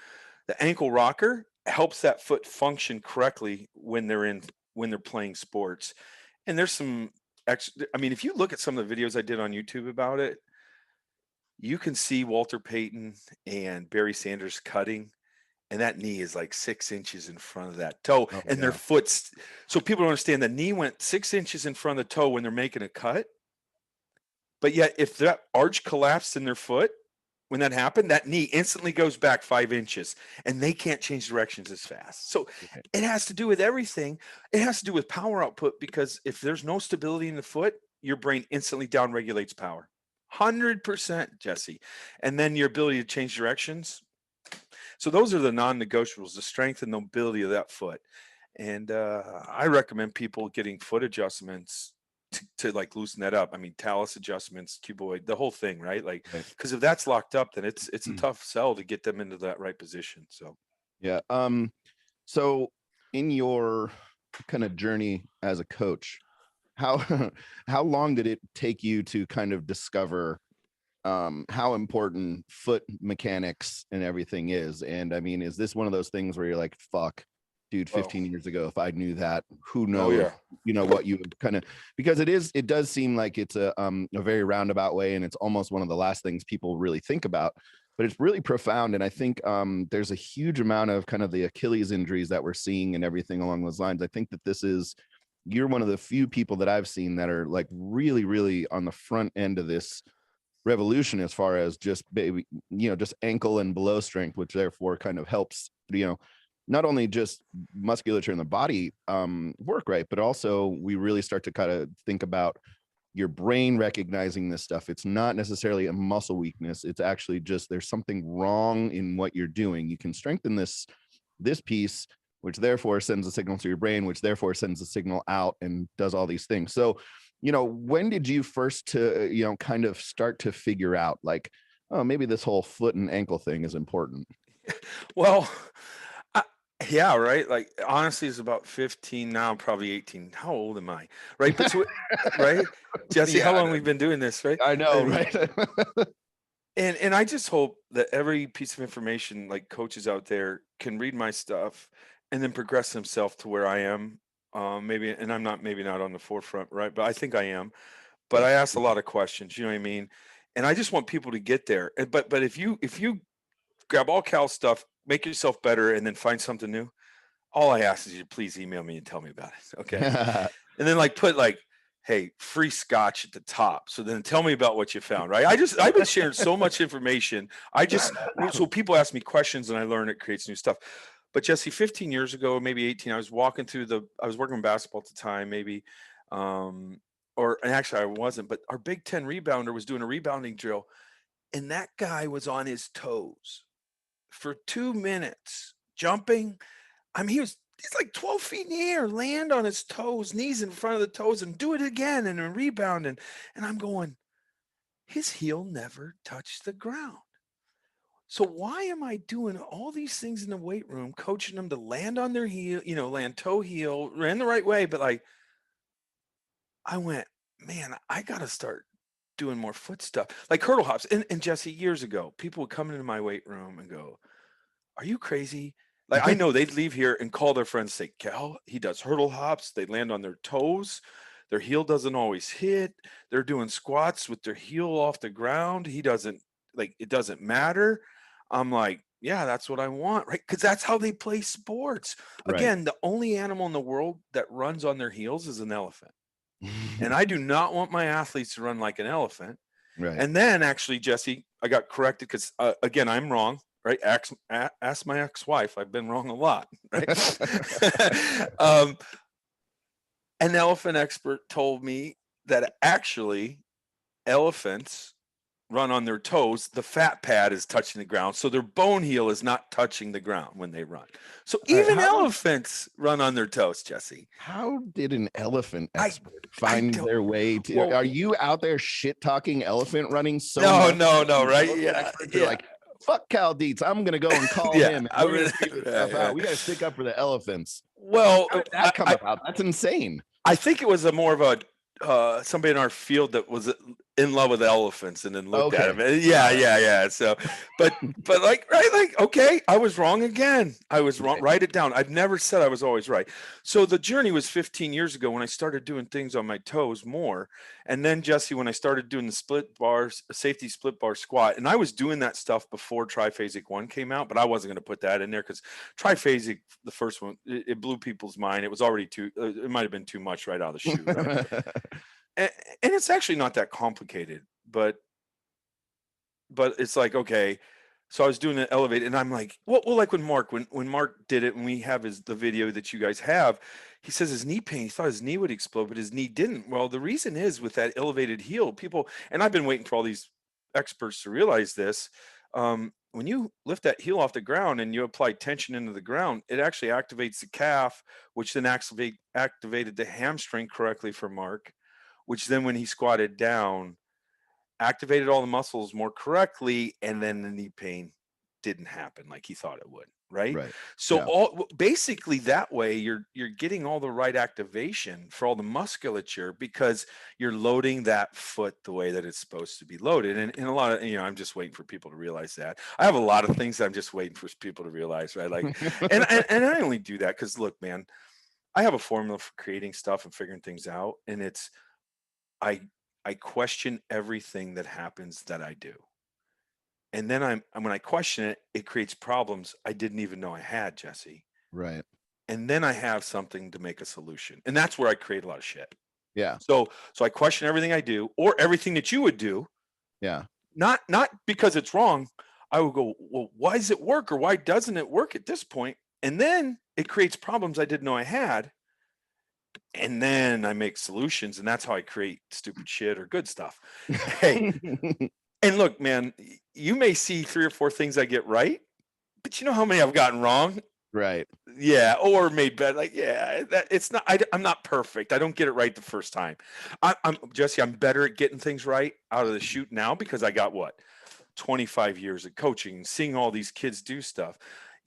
[SPEAKER 4] The ankle rocker helps that foot function correctly when they're playing sports. And there's some I mean, if you look at some of the videos I did on YouTube about it, you can see Walter Payton and Barry Sanders cutting, and that knee is like 6 inches in front of that toe. And their foot's, so people don't understand the knee went 6 inches in front of the toe when they're making a cut. But yet if that arch collapsed in their foot, when that happened, that knee instantly goes back 5 inches and they can't change directions as fast. So it has to do with everything. It has to do with power output, because if there's no stability in the foot, your brain instantly down regulates power. 100%, Jesse. And then your ability to change directions. So those are the non-negotiables, the strength and mobility of that foot. And I recommend people getting foot adjustments to like loosen that up. I mean, talus adjustments, cuboid, the whole thing, right? Like, because if that's locked up, then it's a tough sell to get them into that right position. So
[SPEAKER 1] yeah. So in your kind of journey as a coach, how long did it take you to kind of discover how important foot mechanics and everything is? And I mean, is this one of those things where you're like, fuck, dude, 15 years ago, if I knew that, who knows, you know, what you would kind of, because it does seem like it's a very roundabout way, and it's almost one of the last things people really think about, but it's really profound. And I think there's a huge amount of kind of the Achilles injuries that we're seeing and everything along those lines. I think that you're one of the few people that I've seen that are like really, really on the front end of this revolution as far as just just ankle and below strength, which therefore kind of helps, not only just musculature in the body work right, but also we really start to kind of think about your brain recognizing this stuff. It's not necessarily a muscle weakness. It's actually just there's something wrong in what you're doing. You can strengthen this piece, which therefore sends a signal to your brain, which therefore sends a signal out and does all these things. So, when did you first kind of start to figure out like, oh, maybe this whole foot and ankle thing is important?
[SPEAKER 4] Well, yeah, right. Like, honestly, it's about 15 now, probably 18. How old am I? Right. But right. Jesse, how long we've been doing this, right?
[SPEAKER 1] I know, right?
[SPEAKER 4] And I just hope that every piece of information, like coaches out there, can read my stuff and then progress themselves to where I am. Maybe, and I'm maybe not on the forefront, right? But I think I am. But I ask a lot of questions, you know what I mean? And I just want people to get there. But if you grab all Cal stuff, make yourself better, and then find something new, all I ask is you please email me and tell me about it. Okay. And then put hey, free scotch at the top. So then tell me about what you found, right? I've been sharing so much information. So people ask me questions and I learn, it creates new stuff. But Jesse, 15 years ago, maybe 18, I was working on basketball at the time, maybe, and actually I wasn't, but our Big Ten rebounder was doing a rebounding drill, and that guy was on his toes for 2 minutes jumping. I mean, he's like 12 feet in the air, land on his toes, knees in front of the toes, and do it again and then rebounding. And I'm going, his heel never touched the ground. So why am I doing all these things in the weight room, coaching them to land on their heel, land toe heel, ran the right way, but like I went, man, I gotta start doing more foot stuff, like hurdle hops. And Jesse, years ago, people would come into my weight room and go, "Are you crazy?" Like I know they'd leave here and call their friends, say, "Cal, he does hurdle hops. They land on their toes. Their heel doesn't always hit. They're doing squats with their heel off the ground. He doesn't like it doesn't matter." I'm like, yeah, that's what I want, right? Because that's how they play sports.
[SPEAKER 1] Right.
[SPEAKER 4] Again, the only animal in the world that runs on their heels is an elephant. And I do not want my athletes to run like an elephant.
[SPEAKER 1] Right.
[SPEAKER 4] And then actually, Jesse, I got corrected because, again, I'm wrong, right? Ask my ex-wife. I've been wrong a lot, right? An elephant expert told me that actually elephants run on their toes. The fat pad is touching the ground. So their bone heel is not touching the ground when they run. So even elephants run on their toes, Jesse.
[SPEAKER 1] How did an elephant expert find their way to?
[SPEAKER 4] Well,
[SPEAKER 1] are you out there shit talking elephant running? So
[SPEAKER 4] no, right? Yeah,
[SPEAKER 1] like, fuck Cal Dietz. I'm gonna go and call him. And we're gonna figure this stuff out. We gotta stick up for the elephants.
[SPEAKER 4] Well,
[SPEAKER 1] how did that come about? That's insane.
[SPEAKER 4] I think it was a more of a somebody in our field that was in love with elephants and then looked at him. Yeah. So, but like, right, like, okay, I was wrong again. I was wrong. Write it down. I've never said I was always right. So the journey was 15 years ago when I started doing things on my toes more. And then Jesse, when I started doing the split bars, safety split bar squat, and I was doing that stuff before Triphasic 1 came out, but I wasn't going to put that in there because Triphasic, the first one, it blew people's mind. It was already it might've been too much right out of the chute. Right? And it's actually not that complicated, but it's like, okay, so I was doing an elevate and I'm like, well, like when Mark did it, and we have the video that you guys have, he says his knee pain, he thought his knee would explode, but his knee didn't. Well, the reason is with that elevated heel, people, and I've been waiting for all these experts to realize this. When you lift that heel off the ground and you apply tension into the ground, it actually activates the calf, which then activated the hamstring correctly for Mark, which then when he squatted down, activated all the muscles more correctly, and then the knee pain didn't happen like he thought it would, right? So basically that way you're getting all the right activation for all the musculature because you're loading that foot the way that it's supposed to be loaded. And a lot of, I'm just waiting for people to realize that. I have a lot of things I'm just waiting for people to realize, right? Like, and I only do that because look, man, I have a formula for creating stuff and figuring things out, and it's I question everything that happens that I do. And then when I question it, it creates problems I didn't even know I had, Jesse.
[SPEAKER 1] Right.
[SPEAKER 4] And then I have something to make a solution. And that's where I create a lot of shit.
[SPEAKER 1] Yeah.
[SPEAKER 4] So I question everything I do or everything that you would do.
[SPEAKER 1] Yeah.
[SPEAKER 4] Not because it's wrong. I would go, well, why does it work or why doesn't it work at this point? And then it creates problems I didn't know I had. And then I make solutions, and that's how I create stupid shit or good stuff. Hey, and look, man, you may see 3 or 4 things I get right, but you know how many I've gotten wrong?
[SPEAKER 1] Right.
[SPEAKER 4] Yeah, or made better. Like, yeah, it's not. I'm not perfect. I don't get it right the first time. I'm Jesse. I'm better at getting things right out of the chute now because I got 25 years of coaching, seeing all these kids do stuff.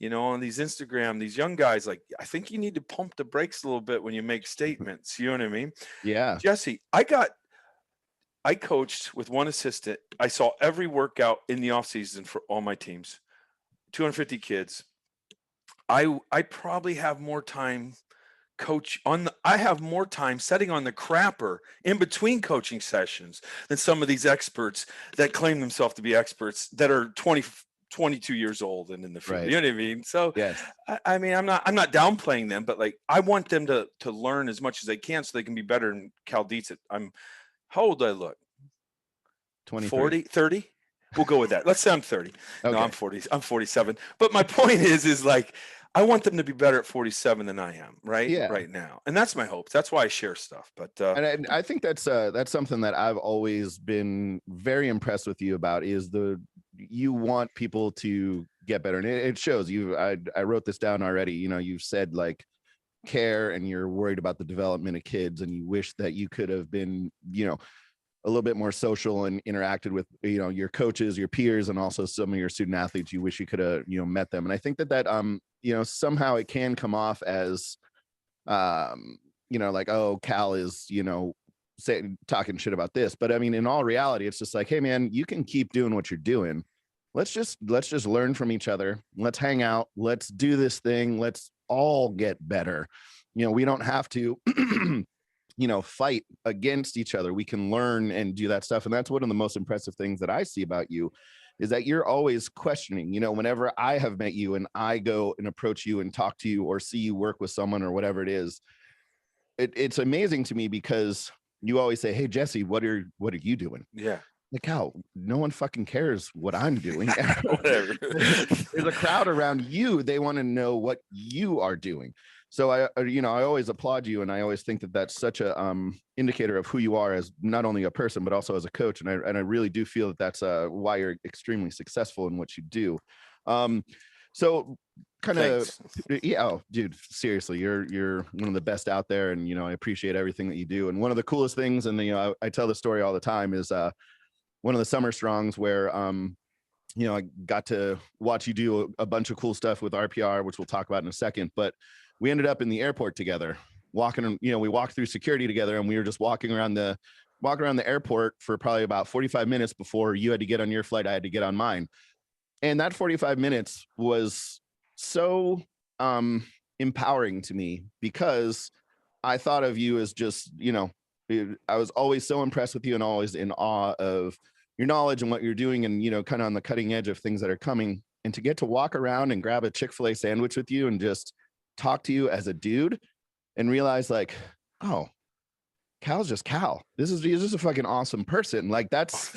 [SPEAKER 4] On these Instagram, these young guys, like, I think you need to pump the brakes a little bit when you make statements. You know what I mean?
[SPEAKER 1] Yeah.
[SPEAKER 4] Jesse, I coached with one assistant. I saw every workout in the off season for all my teams, 250 kids. I probably have more time I have more time setting on the crapper in between coaching sessions than some of these experts that claim themselves to be experts that are 22 years old and in the field. Right. You know what I mean? So
[SPEAKER 1] yes.
[SPEAKER 4] I mean, I'm not downplaying them, but like, I want them to learn as much as they can so they can be better in Cal Dietz. How old do I look? 40, 30? We'll go with that. Let's say I'm 30. Okay. No, I'm 40. I'm 47. But my point is like, I want them to be better at 47 than I am right now. And that's my hopes. That's why I share stuff. But
[SPEAKER 1] and I think that's something that I've always been very impressed with you about is you want people to get better. And it shows you. I wrote this down already. You've said like care and you're worried about the development of kids and you wish that you could have been, a little bit more social and interacted with, you know, your coaches, your peers, and also some of your student athletes. You wish you could have, you know, met them. And I think that you know, somehow it can come off as, you know, like, oh, Cal is, you know, talking shit about this. But I mean, in all reality, it's just like, hey man, you can keep doing what you're doing. Let's just learn from each other. Let's hang out. Let's do this thing. Let's all get better. You know, we don't have to, you know, fight against each other. We can learn and do that stuff. And that's one of the most impressive things that I see about you, is that you're always questioning. You know, whenever I have met you and I go and approach you and talk to you or see you work with someone or whatever it is, it's amazing to me, because you always say, hey, Jesse, what are you doing?
[SPEAKER 4] Yeah.
[SPEAKER 1] Like, how? No one fucking cares what I'm doing.
[SPEAKER 4] Whatever.
[SPEAKER 1] There's a crowd around you. They want to know what you are doing. So I always applaud you, and I always think that that's such a indicator of who you are as not only a person but also as a coach. And I really do feel that that's why you're extremely successful in what you do. So kind of, yeah, oh, dude, seriously, you're one of the best out there, and you know, I appreciate everything that you do. And one of the coolest things, and you know, I tell the story all the time, is one of the summer strongs where you know, I got to watch you do a bunch of cool stuff with RPR, which we'll talk about in a second. But we ended up in the airport together, walking, you know, we walked through security together, and we were just walking around the airport for probably about 45 minutes before you had to get on your flight. I had to get on mine. And that 45 minutes was so empowering to me, because I thought of you as just, you know, I was always so impressed with you and always in awe of your knowledge and what you're doing, and, you know, kind of on the cutting edge of things that are coming. And to get to walk around and grab a Chick-fil-A sandwich with you and just talk to you as a dude and realize, like, oh, Cal's just Cal. He's just a fucking awesome person. Like, that's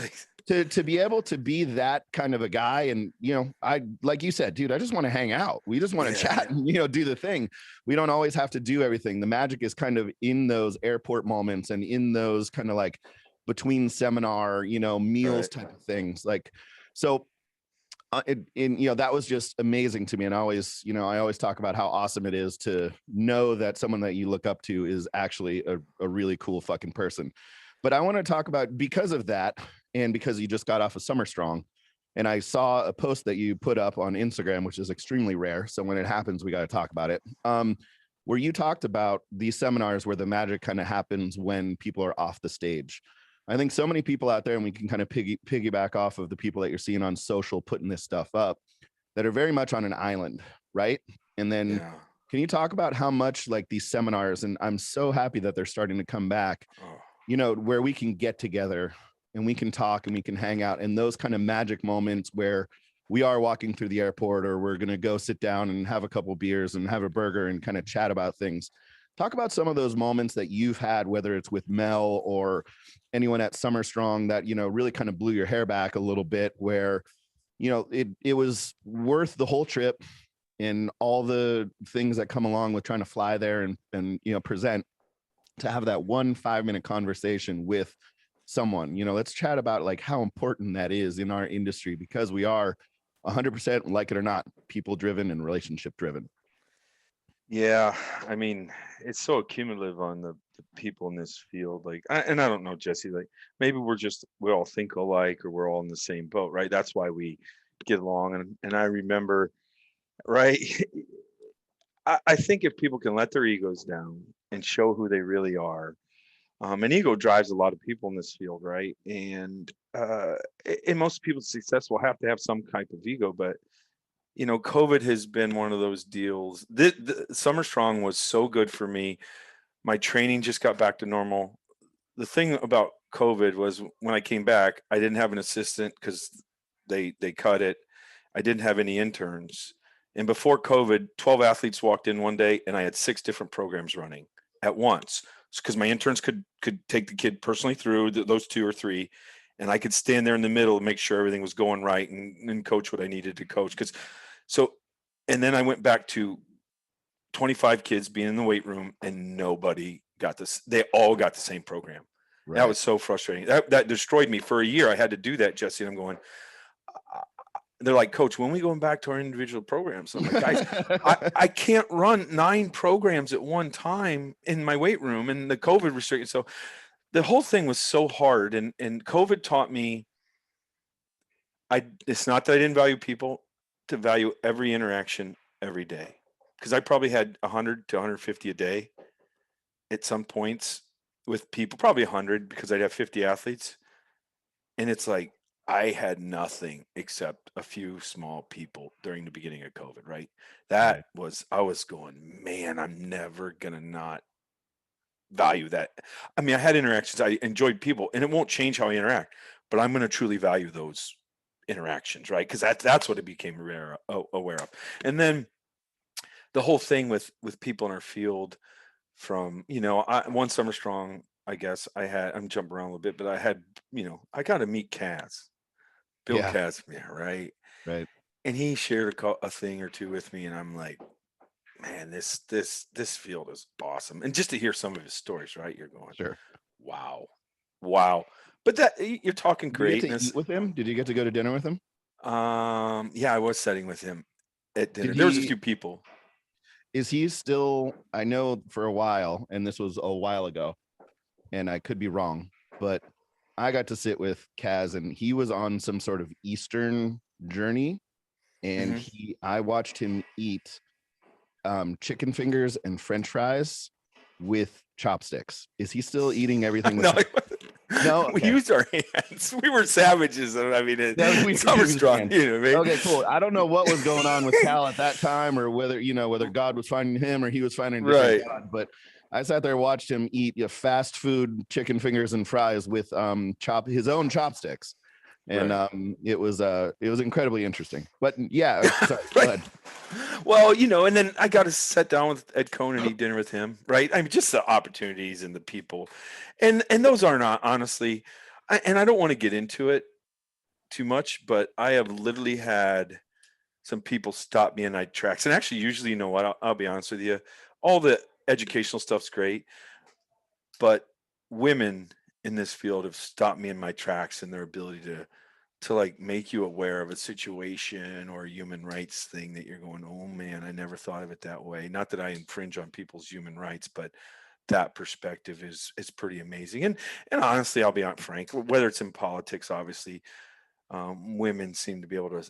[SPEAKER 1] to be able to be that kind of a guy. And, you know, I, like you said, dude, I just want to hang out. We just want to chat and, you know, do the thing. We don't always have to do everything. The magic is kind of in those airport moments and in those kind of like between seminar, you know, meals type of things. Like, so you know, that was just amazing to me. And I always talk about how awesome it is to know that someone that you look up to is actually a really cool fucking person. But I want to talk about, because of that, and because you just got off of Summer Strong, and I saw a post that you put up on Instagram, which is extremely rare. So when it happens, we got to talk about it. Where you talked about these seminars where the magic kind of happens when people are off the stage. I think so many people out there, and we can kind of piggyback off of the people that you're seeing on social putting this stuff up, that are very much on an island, right? And then can you talk about how much like these seminars, and I'm so happy that they're starting to come back, you know, where we can get together and we can talk and we can hang out, and those kind of magic moments where we are walking through the airport, or we're going to go sit down and have a couple beers and have a burger and kind of chat about things. Talk about some of those moments that you've had, whether it's with Mel or anyone at Summer Strong, that, you know, really kind of blew your hair back a little bit, where, you know, it was worth the whole trip and all the things that come along with trying to fly there and you know, present, to have that 1 5-minute conversation with someone. You know, let's chat about like how important that is in our industry, because we are 100%, like it or not, people driven and relationship driven.
[SPEAKER 6] Yeah, I mean, it's so cumulative on the people in this field. Like, and I don't know, Jesse, like maybe we all think alike, or we're all in the same boat, right? That's why we get along. And I remember, right, I think if people can let their egos down and show who they really are, and ego drives a lot of people in this field, right? And most people successful have to have some type of ego, but you know, COVID has been one of those deals. The Summer Strong was so good for me. My training just got back to normal. The thing about COVID was, when I came back, I didn't have an assistant because they cut it. I didn't have any interns. And before COVID, 12 athletes walked in one day, and I had 6 different programs running at once, because my interns could take the kid personally through those 2 or 3. And I could stand there in the middle and make sure everything was going right and coach what I needed to coach. And then I went back to 25 kids being in the weight room, and nobody got this. They all got the same program. Right. That was so frustrating. That destroyed me for a year. I had to do that, Jesse. And I'm going, they're like, Coach, when are we going back to our individual programs? I'm like, guys, I can't run 9 programs at one time in my weight room, and the COVID restricted. So
[SPEAKER 4] the whole thing was so hard, and COVID taught me, it's not that I didn't value people, to value every interaction every day, because I probably had 100 to 150 a day at some points with people, probably 100 because I'd have 50 athletes, and it's like I had nothing except a few small people during the beginning of COVID, right? That was, I was going, man, I'm never gonna not value that. I mean, I had interactions, I enjoyed people, and it won't change how I interact, but I'm gonna truly value those interactions, right? Because that's what it became aware of. And then the whole thing with people in our field, from one summer strong, I guess I'm jumping around a little bit, but I had, I got to meet Kaz, Bill
[SPEAKER 1] Yeah.
[SPEAKER 4] Kazmir, right?
[SPEAKER 1] Right.
[SPEAKER 4] And he shared a thing or two with me, and I'm like, man, this field is awesome. And just to hear some of his stories, right? You're going,
[SPEAKER 1] Sure.
[SPEAKER 4] wow. But that, you're talking
[SPEAKER 1] Did you get to
[SPEAKER 4] greatness.
[SPEAKER 1] eat with him? Did you get to go to dinner with him?
[SPEAKER 4] Yeah, I was sitting with him at dinner.
[SPEAKER 1] Did
[SPEAKER 4] There was a
[SPEAKER 1] he-
[SPEAKER 4] few people.
[SPEAKER 1] Is he still, I know for a while, and this was a while ago, and I could be wrong, but I got to sit with Kaz, and he was on some sort of Eastern journey, and
[SPEAKER 4] Mhm.
[SPEAKER 1] I watched him eat chicken fingers and French fries with chopsticks. Is he still eating everything with
[SPEAKER 4] No,
[SPEAKER 1] chopsticks? No,
[SPEAKER 4] we
[SPEAKER 1] okay.
[SPEAKER 4] used our hands. We were savages. I mean,
[SPEAKER 1] Yeah, we
[SPEAKER 4] summer
[SPEAKER 1] used
[SPEAKER 4] strong.
[SPEAKER 1] hands.
[SPEAKER 4] You know what I mean?
[SPEAKER 1] Okay, cool. I don't know what was going on with Cal at that time, or whether God was finding him or he was finding a different
[SPEAKER 4] Right.
[SPEAKER 1] God. But I sat there, watched him eat fast food chicken fingers and fries with his own chopsticks, and
[SPEAKER 4] Right.
[SPEAKER 1] it was incredibly interesting. But yeah, sorry, go
[SPEAKER 4] Right.
[SPEAKER 1] ahead.
[SPEAKER 4] Well, and then I got to sit down with Ed Cohn and eat dinner with him, right? I mean, just the opportunities and the people, and those are not, honestly, and I don't want to get into it too much, but I have literally had some people stop me in my tracks. And actually, usually, you know what? I'll be honest with you, all the educational stuff's great, but women in this field have stopped me in my tracks in their ability to like make you aware of a situation or a human rights thing that you're going, oh man, I never thought of it that way. Not that I infringe on people's human rights, but that perspective is pretty amazing. And honestly, I'll be frank, whether it's in politics, obviously, women seem to be able to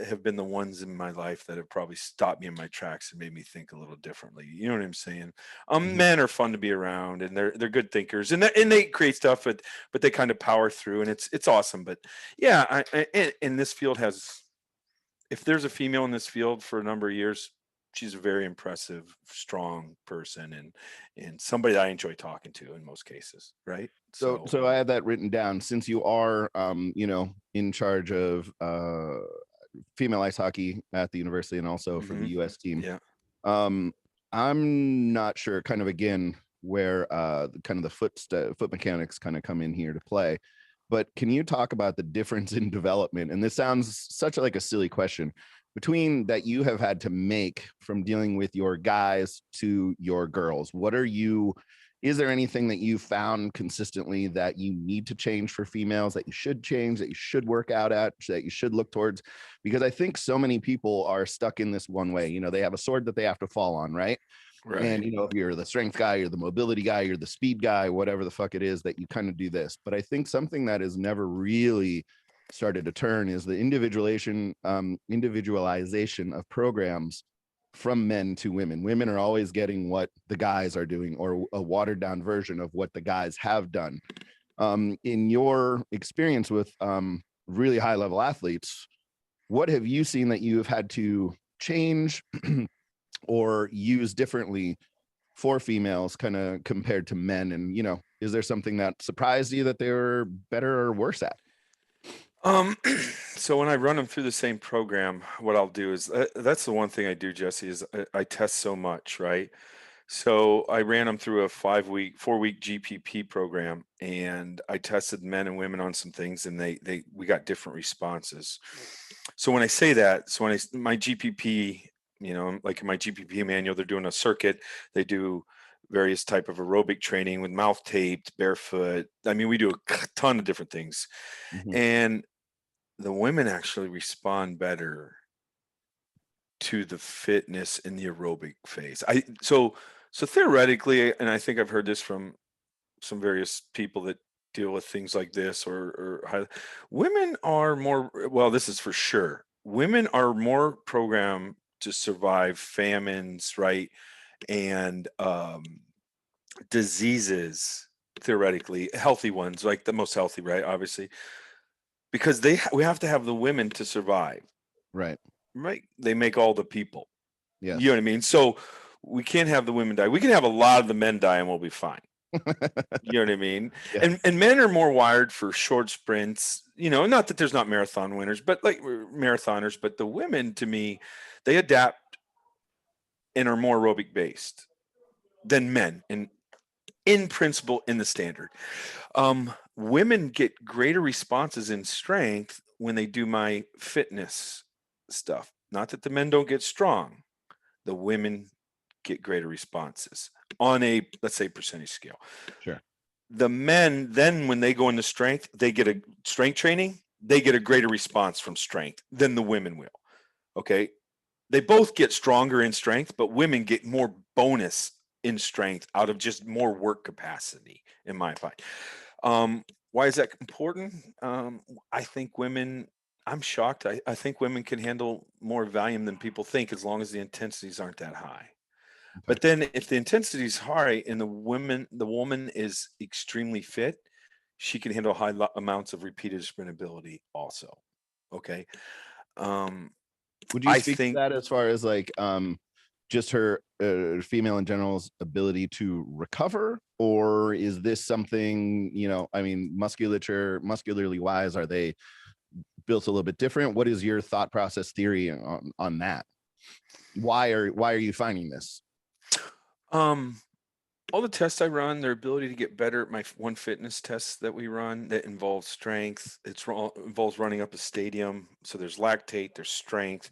[SPEAKER 4] have been the ones in my life that have probably stopped me in my tracks and made me think a little differently. You know what I'm saying?
[SPEAKER 1] Mhm.
[SPEAKER 4] Men are fun to be around, and they're good thinkers, and they create stuff, but they kind of power through, and it's awesome. But yeah, and this field has, if there's a female in this field for a number of years, she's a very impressive, strong person, and somebody that I enjoy talking to in most cases, right?
[SPEAKER 1] So I had that written down. Since you are in charge of female ice hockey at the university and also for the US team.
[SPEAKER 4] Yeah.
[SPEAKER 1] I'm not sure, kind of again, where kind of the foot mechanics kind of come in here to play. But can you talk about the difference in development? And this sounds such like a silly question, between that you have had to make from dealing with your guys to your girls. Is there anything that you found consistently that you need to change for females, that you should change, that you should work out at, that you should look towards? Because I think so many people are stuck in this one way. They have a sword that they have to fall on, right?
[SPEAKER 4] Right.
[SPEAKER 1] And if you're the strength guy, you're the mobility guy, you're the speed guy, whatever the fuck it is, that you kind of do this. But I think something that has never really started to turn is the individualization of programs from men to women. Women are always getting what the guys are doing, or a watered down version of what the guys have done. In your experience with really high level athletes, what have you seen that you have had to change or use differently for females kind of compared to men? And is there something that surprised you that they were better or worse at?
[SPEAKER 4] So when I run them through the same program, what I'll do is, that's the one thing I do, Jesse, is I test so much, right? So I ran them through a 4-week GPP program, and I tested men and women on some things, and we got different responses. So when I say that, my GPP, like in my GPP manual, they're doing a circuit. They do various type of aerobic training with mouth taped, barefoot. I mean, we do a ton of different things.
[SPEAKER 1] Mhm.
[SPEAKER 4] And the women actually respond better to the fitness in the aerobic phase. So theoretically, and I think I've heard this from some various people that deal with things like this, women are more, well, this is for sure. Women are more programmed to survive famines, right? And diseases, theoretically, healthy ones, like the most healthy, right? Obviously, because we have to have the women to survive,
[SPEAKER 1] Right.
[SPEAKER 4] right? They make all the people.
[SPEAKER 1] Yes.
[SPEAKER 4] You know what I mean? So we can't have the women die. We can have a lot of the men die and we'll be fine. You know what I mean?
[SPEAKER 1] Yeah.
[SPEAKER 4] And men are more wired for short sprints, you know, not that there's not marathon winners, but like marathoners, but the women, to me, they adapt and are more aerobic based than men in principle, in the standard. Women get greater responses in strength when they do my fitness stuff. Not that the men don't get strong, the women get greater responses on a, let's say, percentage scale.
[SPEAKER 1] Sure.
[SPEAKER 4] The men then, when they go into strength, they get a strength training, they get a greater response from strength than the women will. Okay. They both get stronger in strength, but women get more bonus in strength out of just more work capacity, in my opinion. Why is that important? I think women, I'm shocked. I think women can handle more volume than people think, as long as the intensities aren't that high. But then if the intensity is high and the woman is extremely fit, she can handle high amounts of repeated sprintability also. Okay.
[SPEAKER 1] Would you
[SPEAKER 4] I
[SPEAKER 1] speak to
[SPEAKER 4] think
[SPEAKER 1] that as far as like just her female in general's ability to recover, or is this something, you know, I mean, muscularly wise, are they built a little bit different? What is your thought process theory on that? Why are you finding this?
[SPEAKER 4] all the tests I run, their ability to get better at my one fitness test that we run that involves strength. Involves running up a stadium. So there's lactate, there's strength.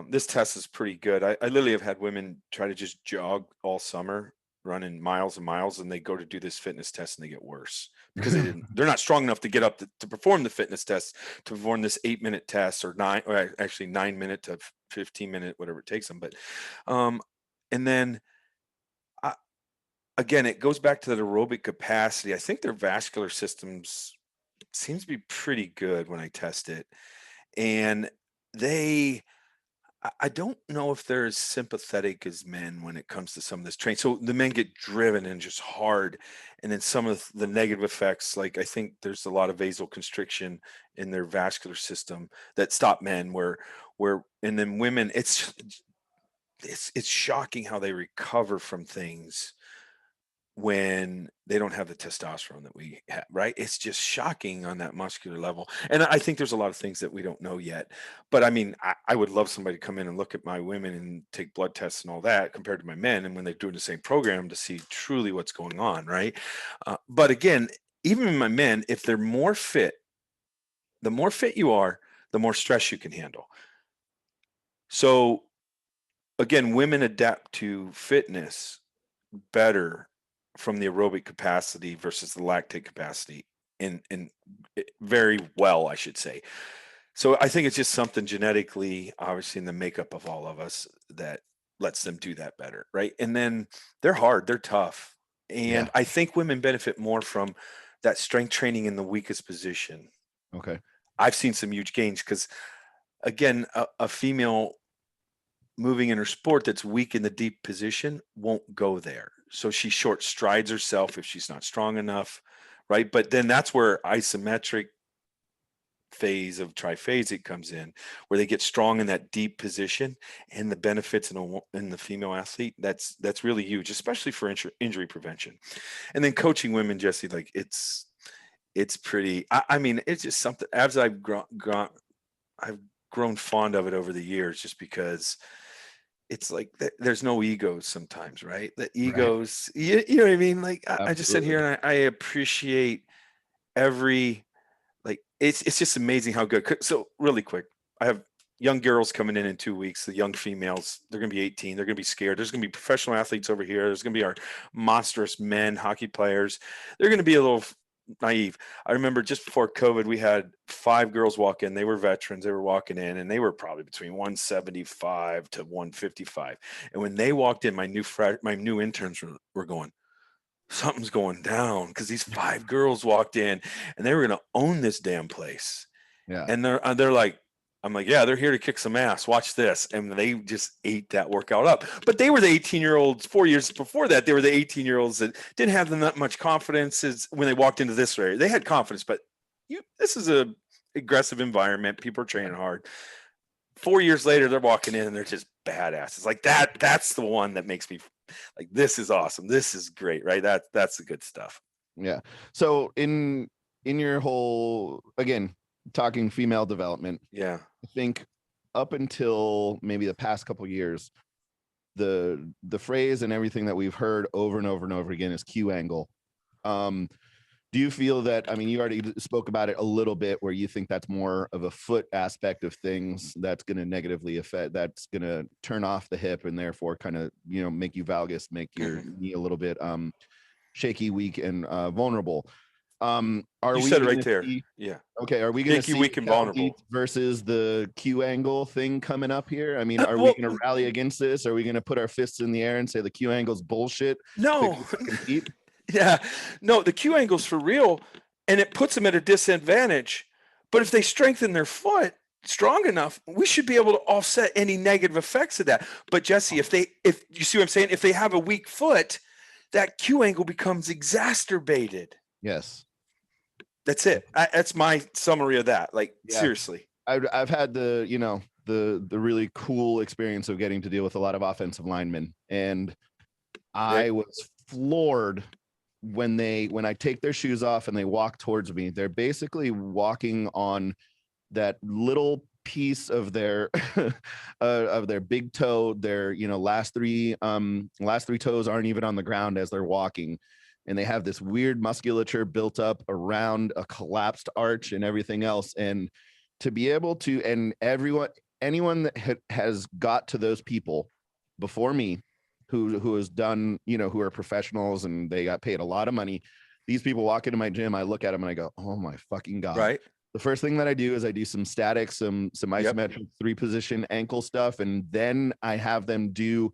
[SPEAKER 4] This test is pretty good. I literally have had women try to just jog all summer, running miles and miles, and they go to do this fitness test and they get worse because they're not strong enough to get up to perform the fitness test, to perform this 8-minute test, or actually 9-minute to 15-minute, whatever it takes them. But, and then again, it goes back to that aerobic capacity. I think their vascular systems seems to be pretty good when I test it. And I don't know if they're as sympathetic as men when it comes to some of this training. So the men get driven and just hard. And then some of the negative effects, like I think there's a lot of vasoconstriction in their vascular system that stop men and then women, it's shocking how they recover from things when they don't have the testosterone that we have, right? It's just shocking on that muscular level. And I think there's a lot of things that we don't know yet. But I mean, I would love somebody to come in and look at my women and take blood tests and all that compared to my men. And when they're doing the same program, to see truly what's going on, right? But again, even in my men, if they're more fit, the more fit you are, the more stress you can handle. So again, women adapt to fitness better from the aerobic capacity versus the lactate capacity in very well, I should say. So I think it's just something genetically, obviously, in the makeup of all of us that lets them do that better, right? And then they're hard, they're tough. And I think women benefit more from that strength training in the weakest position.
[SPEAKER 1] Okay.
[SPEAKER 4] I've seen some huge gains because, again, a female moving in her sport that's weak in the deep position won't go there. So she short strides herself if she's not strong enough, right? But then that's where isometric phase of triphasic comes in, where they get strong in that deep position, and the benefits in the female athlete, that's really huge, especially for injury prevention. And then coaching women, Jesse, like it's pretty, I mean, it's just something, as I've grown fond of it over the years, just because it's like there's no egos sometimes, right? The egos, you know what I mean? Like I just sit here and I appreciate every, like, it's just amazing how good. So really quick, I have young girls coming in 2 weeks, the young females, they're going to be 18. They're going to be scared. There's going to be professional athletes over here. There's going to be our monstrous men, hockey players. They're going to be a little naive. I remember just before COVID, we had 5 girls walk in. They were veterans. They were walking in, and they were probably between 175 to 155. And when they walked in, my new interns were going, something's going down, because these 5 girls walked in and they were going to own this damn place.
[SPEAKER 1] Yeah.
[SPEAKER 4] And they're like, I'm like, yeah, they're here to kick some ass. Watch this. And they just ate that workout up. But they were the 18-year-olds 4 years before that. They were the 18-year-olds that didn't have that much confidence as when they walked into this area. They had confidence, but this is a aggressive environment. People are training hard. 4 years later, they're walking in and they're just badasses. Like that's the one that makes me like, this is awesome. This is great, right? That's the good stuff.
[SPEAKER 1] Yeah. So in your whole, again, talking female development,
[SPEAKER 4] yeah,
[SPEAKER 1] I think up until maybe the past couple of years, the phrase and everything that we've heard over and over and over again is Q angle. Do you feel that, I mean, you already spoke about it a little bit, where you think that's more of a foot aspect of things that's going to negatively affect, that's going to turn off the hip and therefore kind of, make you valgus, make your knee a little bit shaky, weak, and vulnerable. Are
[SPEAKER 4] you
[SPEAKER 1] we
[SPEAKER 4] said it right there.
[SPEAKER 1] Yeah. Okay. Are we going to see
[SPEAKER 4] weak, and vulnerable
[SPEAKER 1] versus the Q angle thing coming up here? I mean, are we going to rally against this? Are we going to put our fists in the air and say the Q angle's bullshit?
[SPEAKER 4] No. Yeah, no, the Q angle's for real, and it puts them at a disadvantage. But if they strengthen their foot strong enough, we should be able to offset any negative effects of that. But Jesse, if you see what I'm saying, if they have a weak foot, that Q angle becomes exacerbated.
[SPEAKER 1] Yes.
[SPEAKER 4] That's it. That's my summary of that. Like, seriously.
[SPEAKER 1] I've had the really cool experience of getting to deal with a lot of offensive linemen, and I was floored when I take their shoes off and they walk towards me. They're basically walking on that little piece of their big toe. Their last three toes aren't even on the ground as they're walking, and they have this weird musculature built up around a collapsed arch and everything else. And to be able to, and anyone that has got to those people before me, who has done, who are professionals and they got paid a lot of money. These people walk into my gym, I look at them and I go, oh my fucking God.
[SPEAKER 4] Right.
[SPEAKER 1] The first thing that I do is I do some static, some isometric 3-position ankle stuff. And then I have them do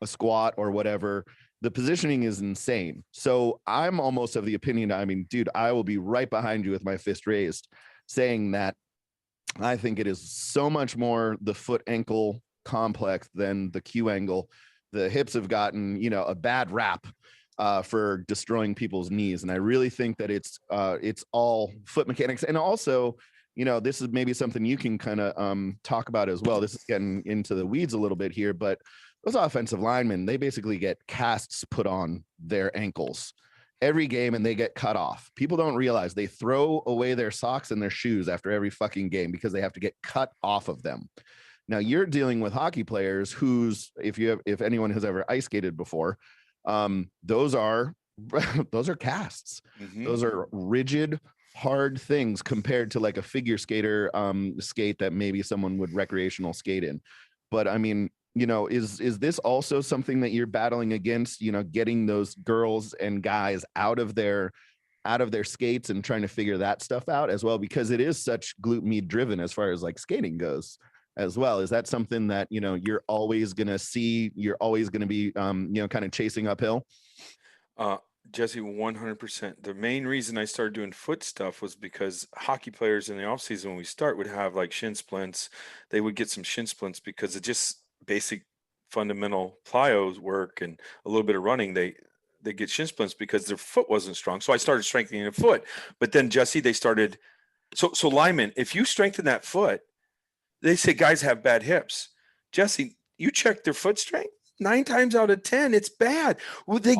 [SPEAKER 1] a squat or whatever. The positioning is insane. So I'm almost of the opinion, I mean, dude, I will be right behind you with my fist raised, saying that I think it is so much more the foot ankle complex than the Q angle. The hips have gotten, a bad rap for destroying people's knees. And I really think that it's all foot mechanics. And also, this is maybe something you can kind of talk about as well. This is getting into the weeds a little bit here, but those offensive linemen, they basically get casts put on their ankles every game and they get cut off. People don't realize they throw away their socks and their shoes after every fucking game because they have to get cut off of them. Now you're dealing with hockey players who's, if anyone has ever ice skated before, those are casts. Mm-hmm. Those are rigid, hard things compared to like a figure skater skate that maybe someone would recreational skate in. But I mean, is this also something that you're battling against, getting those girls and guys out of their skates and trying to figure that stuff out as well, because it is such glute med driven as far as like skating goes as well? Is that something that, you're always going to see, you're always going to be, kind of chasing uphill?
[SPEAKER 4] Jesse, 100%. The main reason I started doing foot stuff was because hockey players in the off season, when we start, would have like shin splints. They would get some shin splints because it just basic fundamental plyos work and a little bit of running. They get shin splints because their foot wasn't strong. So I started strengthening the foot, but then Jesse, they started. So linemen, if you strengthen that foot, they say guys have bad hips. Jesse, you check their foot strength, 9 times out of 10, it's bad. Well, they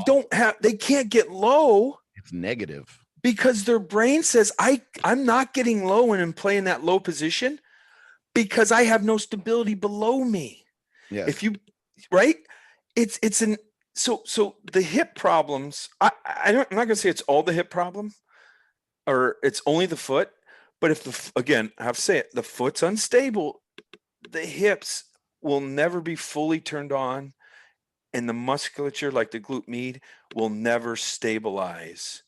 [SPEAKER 4] can't get low.
[SPEAKER 1] It's negative.
[SPEAKER 4] Because their brain says, I'm not getting low and I'm playing that low position because I have no stability below me.
[SPEAKER 1] Yeah.
[SPEAKER 4] If you, right? So the hip problems, I'm not going to say it's all the hip problem or it's only the foot. But if again, I have to say it, the foot's unstable, the hips will never be fully turned on, and the musculature, like the glute med, will never stabilize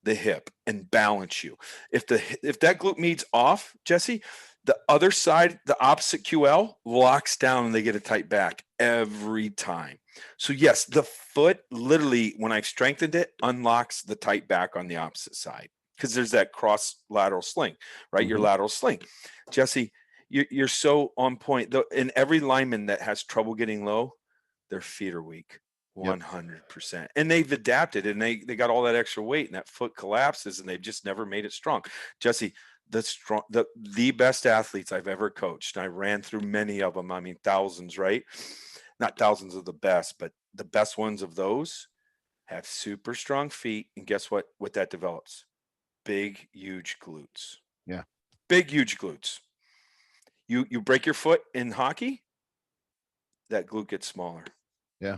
[SPEAKER 4] the hip and balance you. If that glute med's off, Jesse, The other side, the opposite QL, locks down and they get a tight back every time. So yes, the foot literally, when I've strengthened it, unlocks the tight back on the opposite side because there's that cross lateral sling, right? Your lateral sling. Jesse, you're so on point. In every lineman that has trouble getting low, their feet are weak. 100%. And they've adapted and they got all that extra weight and that foot collapses and they've just never made it strong. Jesse, the best athletes I've ever coached, and I ran through many of them. I mean, thousands, right? Not thousands of the best, but the best ones of those have super strong feet. And guess what that develops? Big, huge glutes.
[SPEAKER 1] Yeah.
[SPEAKER 4] Big, huge glutes. You break your foot in hockey, that glute gets smaller.
[SPEAKER 1] Yeah.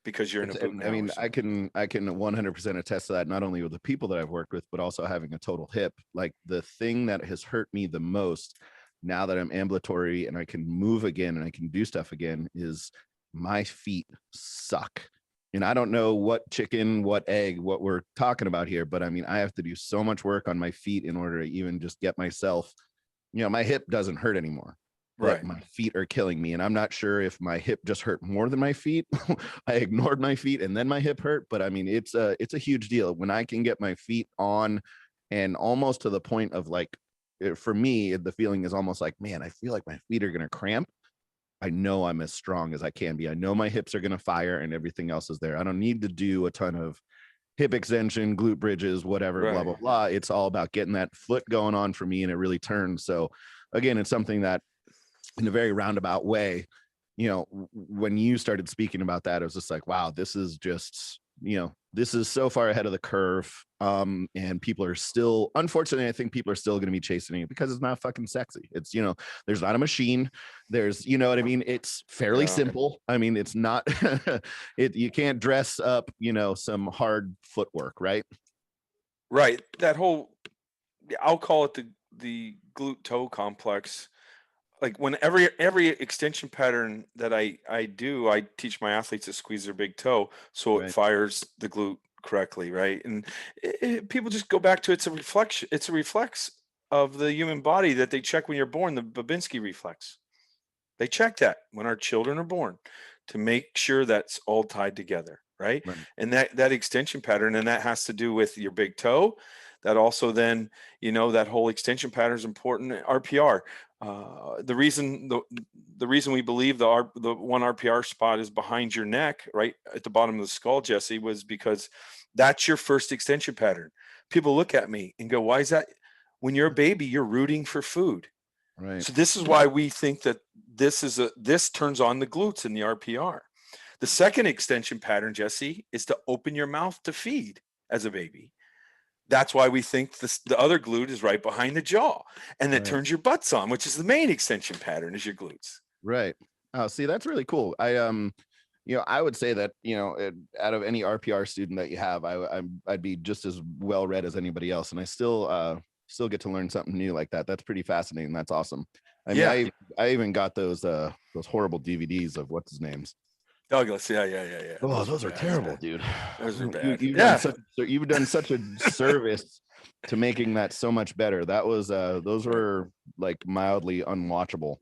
[SPEAKER 4] Because you're in a boot.
[SPEAKER 1] I mean, I can 100% attest to that, not only with the people that I've worked with, but also having a total hip. Like the thing that has hurt me the most now that I'm ambulatory and I can move again and I can do stuff again is my feet suck. And I don't know what chicken, what egg, what we're talking about here, but I mean, I have to do so much work on my feet in order to even just get myself, my hip doesn't hurt anymore. But my feet are killing me. And I'm not sure if my hip just hurt more than my feet. I ignored my feet and then my hip hurt. But I mean, it's a huge deal when I can get my feet on and almost to the point of like, for me, the feeling is almost like, man, I feel like my feet are going to cramp. I know I'm as strong as I can be. I know my hips are going to fire and everything else is there. I don't need to do a ton of hip extension, glute bridges, whatever, blah, blah, blah. It's all about getting that foot going on for me and it really turns. So again, it's something that in a very roundabout way, when you started speaking about that, it was just like, wow, this is just, this is so far ahead of the curve. And people are still, unfortunately, I think people are still going to be chasing it because it's not fucking sexy. It's, there's not a machine. There's, what I mean? It's fairly simple. I mean, it's not, you can't dress up, some hard footwork, right?
[SPEAKER 4] Right. That whole, I'll call it the glute toe complex. Like when every extension pattern that I do, I teach my athletes to squeeze their big toe so it fires the glute correctly, right? And people just go back to it's a reflection. It's a reflex of the human body that they check when you're born, the Babinski reflex. They check that when our children are born to make sure that's all tied together, right? And that extension pattern, and that has to do with your big toe. That also then, that whole extension pattern is important. RPR. The reason we believe the one RPR spot is behind your neck, right at the bottom of the skull, Jesse, was because that's your first extension pattern. People look at me and go, why is that? When you're a baby, you're rooting for food. Right. So this is why we think that this turns on the glutes in the RPR. The second extension pattern, Jesse, is to open your mouth to feed as a baby. That's why we think the other glute is right behind the jaw, and that turns your butts on, which is the main extension pattern, is your glutes.
[SPEAKER 1] Right. Oh, see, that's really cool. I would say that, out of any RPR student that you have, I'd be just as well read as anybody else. And I still get to learn something new like that. That's pretty fascinating. That's awesome. I mean, I even got those horrible DVDs of what's his names.
[SPEAKER 4] Douglas, yeah.
[SPEAKER 1] Oh, those are terrible, dude.
[SPEAKER 4] Those are bad.
[SPEAKER 1] You've done such a service to making that so much better. That was those were like mildly unwatchable.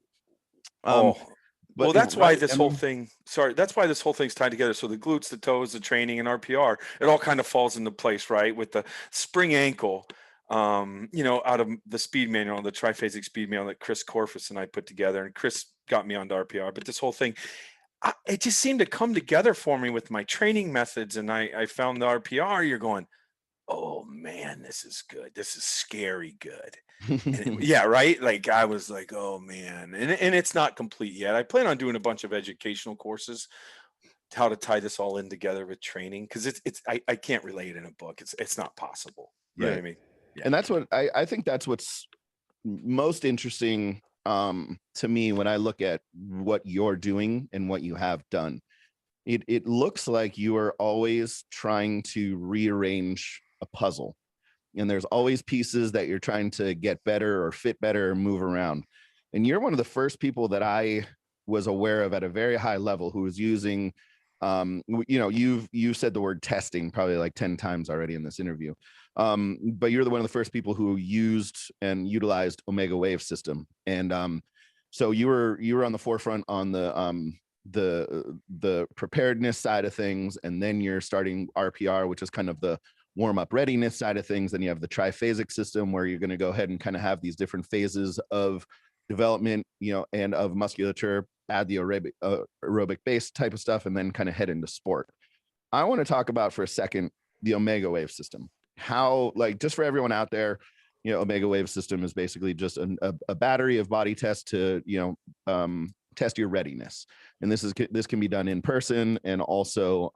[SPEAKER 4] Well, that's why this whole thing. That's why this whole thing's tied together. So the glutes, the toes, the training, and RPR, it all kind of falls into place, right? With the spring ankle, out of the speed manual, the triphasic speed manual that Chris Corfus and I put together, and Chris got me onto RPR. But this whole thing, it just seemed to come together for me with my training methods, and I found the RPR. You're going, oh man, this is good. This is scary good. Yeah, right. Like I was like, oh man, and it's not complete yet. I plan on doing a bunch of educational courses, how to tie this all in together with training, because I can't relay it in a book. It's not possible. You know what I mean? Yeah.
[SPEAKER 1] And that's what I think that's what's most interesting to me when I look at what you're doing and what you have done. It looks like you are always trying to rearrange a puzzle, and there's always pieces that you're trying to get better or fit better or move around. And you're one of the first people that I was aware of at a very high level who was using you've said the word testing probably like 10 times already in this interview. But you're one of the first people who used and utilized Omega Wave system. And so you were on the forefront on the preparedness side of things, and then you're starting RPR, which is kind of the warm-up readiness side of things. Then you have the triphasic system, where you're going to go ahead and kind of have these different phases of development, and of musculature, add the aerobic base type of stuff, and then kind of head into sport. I want to talk about for a second the Omega Wave system. How, like, just for everyone out there, Omega Wave system is basically just a battery of body tests to test your readiness. And this can be done in person, and also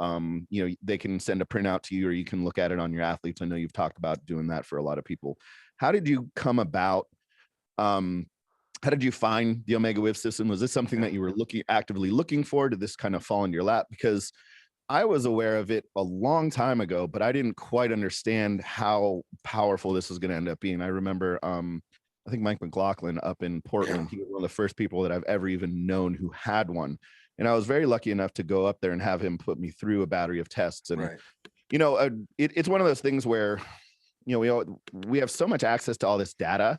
[SPEAKER 1] they can send a printout to you, or you can look at it on your athletes. I know you've talked about doing that for a lot of people. How did you come about? How did you find the Omega Wave system? Was this something that you were actively looking for? Did this kind of fall in your lap? Because I was aware of it a long time ago, but I didn't quite understand how powerful this was going to end up being. I remember, I think Mike McLaughlin up in Portland, he was one of the first people that I've ever even known who had one. And I was very lucky enough to go up there and have him put me through a battery of tests. And, it's one of those things where, we have so much access to all this data,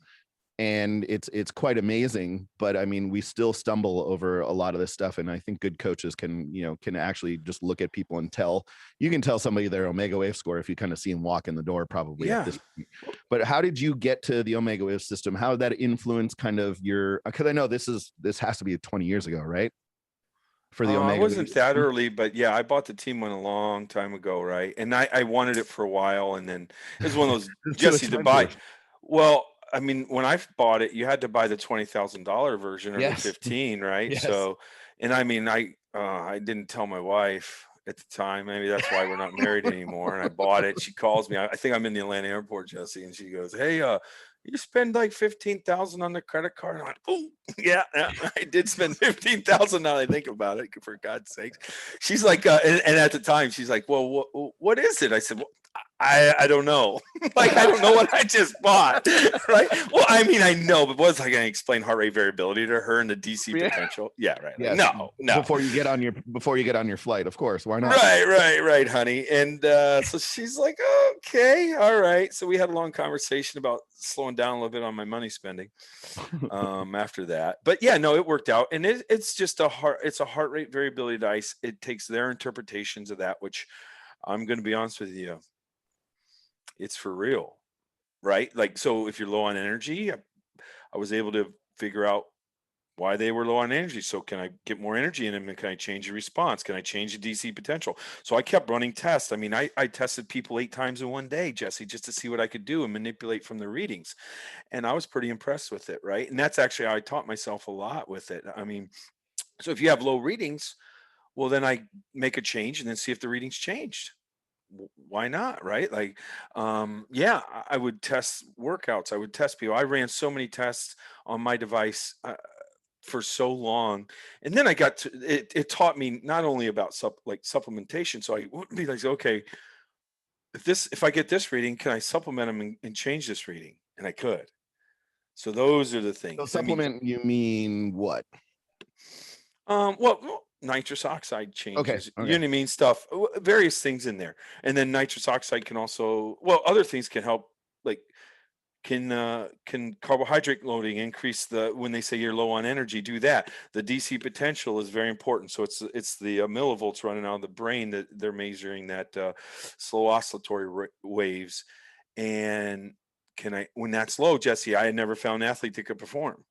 [SPEAKER 1] and it's quite amazing, but I mean, we still stumble over a lot of this stuff. And I think good coaches can actually just look at people and you can tell somebody their Omega Wave score if you kind of see them walk in the door, probably at this point. But how did you get to the Omega Wave system? How did that influence kind of because I know this has to be 20 years ago, right? For the Omega
[SPEAKER 4] I wasn't
[SPEAKER 1] Wave
[SPEAKER 4] that
[SPEAKER 1] system?
[SPEAKER 4] early, but yeah, I bought the team one a long time ago, right? And I wanted it for a while, and then it was one of those
[SPEAKER 1] It's too
[SPEAKER 4] Jesse to buy.
[SPEAKER 1] expensive.
[SPEAKER 4] Well, I mean, when I bought it, you had to buy the $20,000 version or
[SPEAKER 1] Yes.
[SPEAKER 4] the 15, right?
[SPEAKER 1] Yes.
[SPEAKER 4] So, and I mean, I didn't tell my wife at the time. Maybe that's why we're not married anymore. And I bought it. She calls me. I think I'm in the Atlanta airport, Jesse, and she goes, "Hey, you spend like 15,000 on the credit card?" And I'm like, "Oh, yeah, I did spend 15,000. Now I think about it, for God's sake." She's like, and at the time, she's like, "Well, what is it?" I said, "Well, I don't know." Like, I don't know what I just bought, right? Well, I mean, I know, but was I going to explain heart rate variability to her and the DC potential? Yeah, right. Like,
[SPEAKER 1] Yes.
[SPEAKER 4] no.
[SPEAKER 1] Before you get on your flight, of course. Why not?
[SPEAKER 4] Right, honey. And so she's like, "Okay, all right." So we had a long conversation about slowing down a little bit on my money spending after that. But yeah, no, it worked out. And it's just a heart rate variability device. It takes their interpretations of that, which I'm going to be honest with you, it's for real, right? Like, so if you're low on energy, I was able to figure out why they were low on energy. So can I get more energy in them, and can I change the response? Can I change the DC potential? So I kept running tests. I mean, I tested people 8 times in one day, Jesse, just to see what I could do and manipulate from the readings. And I was pretty impressed with it, right? And that's actually how I taught myself a lot with it. I mean, so if you have low readings, well, then I make a change and then see if the readings changed. Why not, right? Like, yeah, I would test workouts. I would test people. I ran so many tests on my device for so long, and then I got to it. It taught me not only about supplementation. So I would be like, okay, if I get this reading, can I supplement them and change this reading? And I could. So those are the things.
[SPEAKER 1] So supplement, you mean what?
[SPEAKER 4] Well, nitrous oxide changes.
[SPEAKER 1] Okay.
[SPEAKER 4] You know what I mean? Stuff, various things in there. And then nitrous oxide can also, other things can help, like can carbohydrate loading increase when they say you're low on energy, do that. The DC potential is very important. So it's the millivolts running out of the brain that they're measuring, that slow oscillatory waves. And when that's low, Jesse, I had never found an athlete that could perform.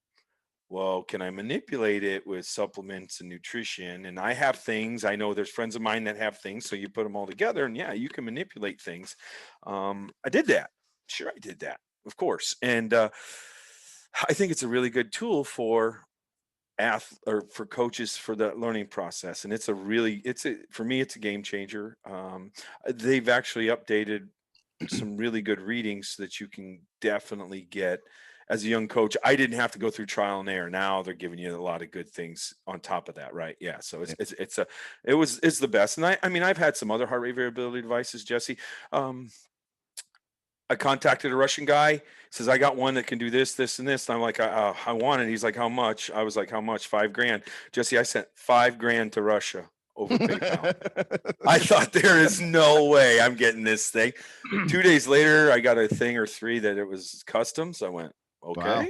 [SPEAKER 4] Well, can I manipulate it with supplements and nutrition? And I have things. I know there's friends of mine that have things. So you put them all together, and yeah, you can manipulate things. I did that. Sure, I did that, of course. And I think it's a really good tool for for coaches for the learning process. And for me, it's a game changer. They've actually updated some really good readings that you can definitely get. As a young coach, I didn't have to go through trial and error. Now they're giving you a lot of good things on top of that, right? Yeah. So it's the best. And I mean, I've had some other heart rate variability devices, Jesse. I contacted a Russian guy, says, "I got one that can do this, this, and this." And I'm like, I want it. He's like, "How much?" I was like, "How much?" $5,000. Jesse, I sent $5,000 to Russia over PayPal. I thought there is no way I'm getting this thing. 2 days later, I got a thing or 3 that it was custom. So I went, okay.
[SPEAKER 1] Wow.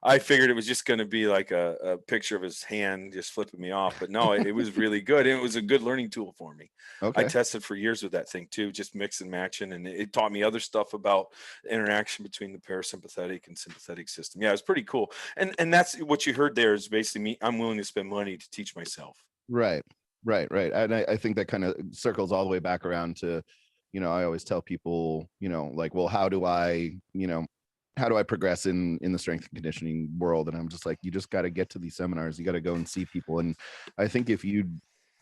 [SPEAKER 4] I figured it was just going to be like a picture of his hand just flipping me off, but no, it was really good. It was a good learning tool for me.
[SPEAKER 1] Okay.
[SPEAKER 4] I tested for years with that thing too, just mix and matching, and it taught me other stuff about the interaction between the parasympathetic and sympathetic system. Yeah, it was pretty cool. And that's what you heard there is basically me. I'm willing to spend money to teach myself.
[SPEAKER 1] Right. And I think that kind of circles all the way back around to, I always tell people, like, well, how do I progress in the strength and conditioning world? And I'm just like, you just got to get to these seminars. You got to go and see people. And I think if you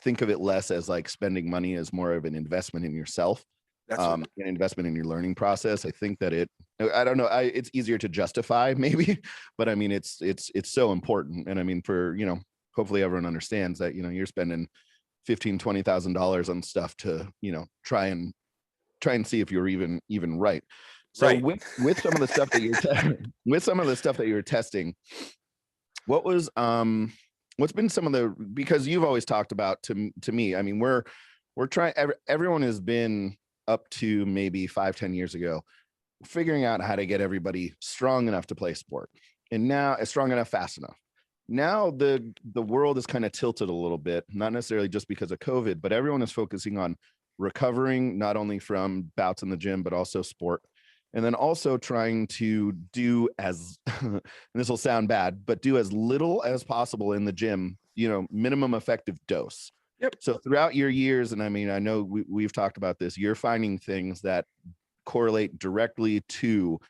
[SPEAKER 1] think of it less as like spending money as more of an investment in yourself, an investment in your learning process, I think that I don't know, it's easier to justify maybe, but I mean, it's so important. And I mean, for, hopefully everyone understands that, you're spending $15,000-$20,000 on stuff to, try and see if you're even right. So
[SPEAKER 4] right.
[SPEAKER 1] with some of the stuff that you're testing, what was what's been some of the, because you've always talked about to me, I mean, we're trying, everyone has been up to maybe 5-10 years ago figuring out how to get everybody strong enough to play sport, and now strong enough fast enough. Now the world is kind of tilted a little bit, not necessarily just because of COVID, but everyone is focusing on recovering, not only from bouts in the gym, but also sport. And then also trying to do as, and this will sound bad, but do as little as possible in the gym, minimum effective dose.
[SPEAKER 4] Yep.
[SPEAKER 1] So throughout your years, and I mean, I know we've talked about this, you're finding things that correlate directly to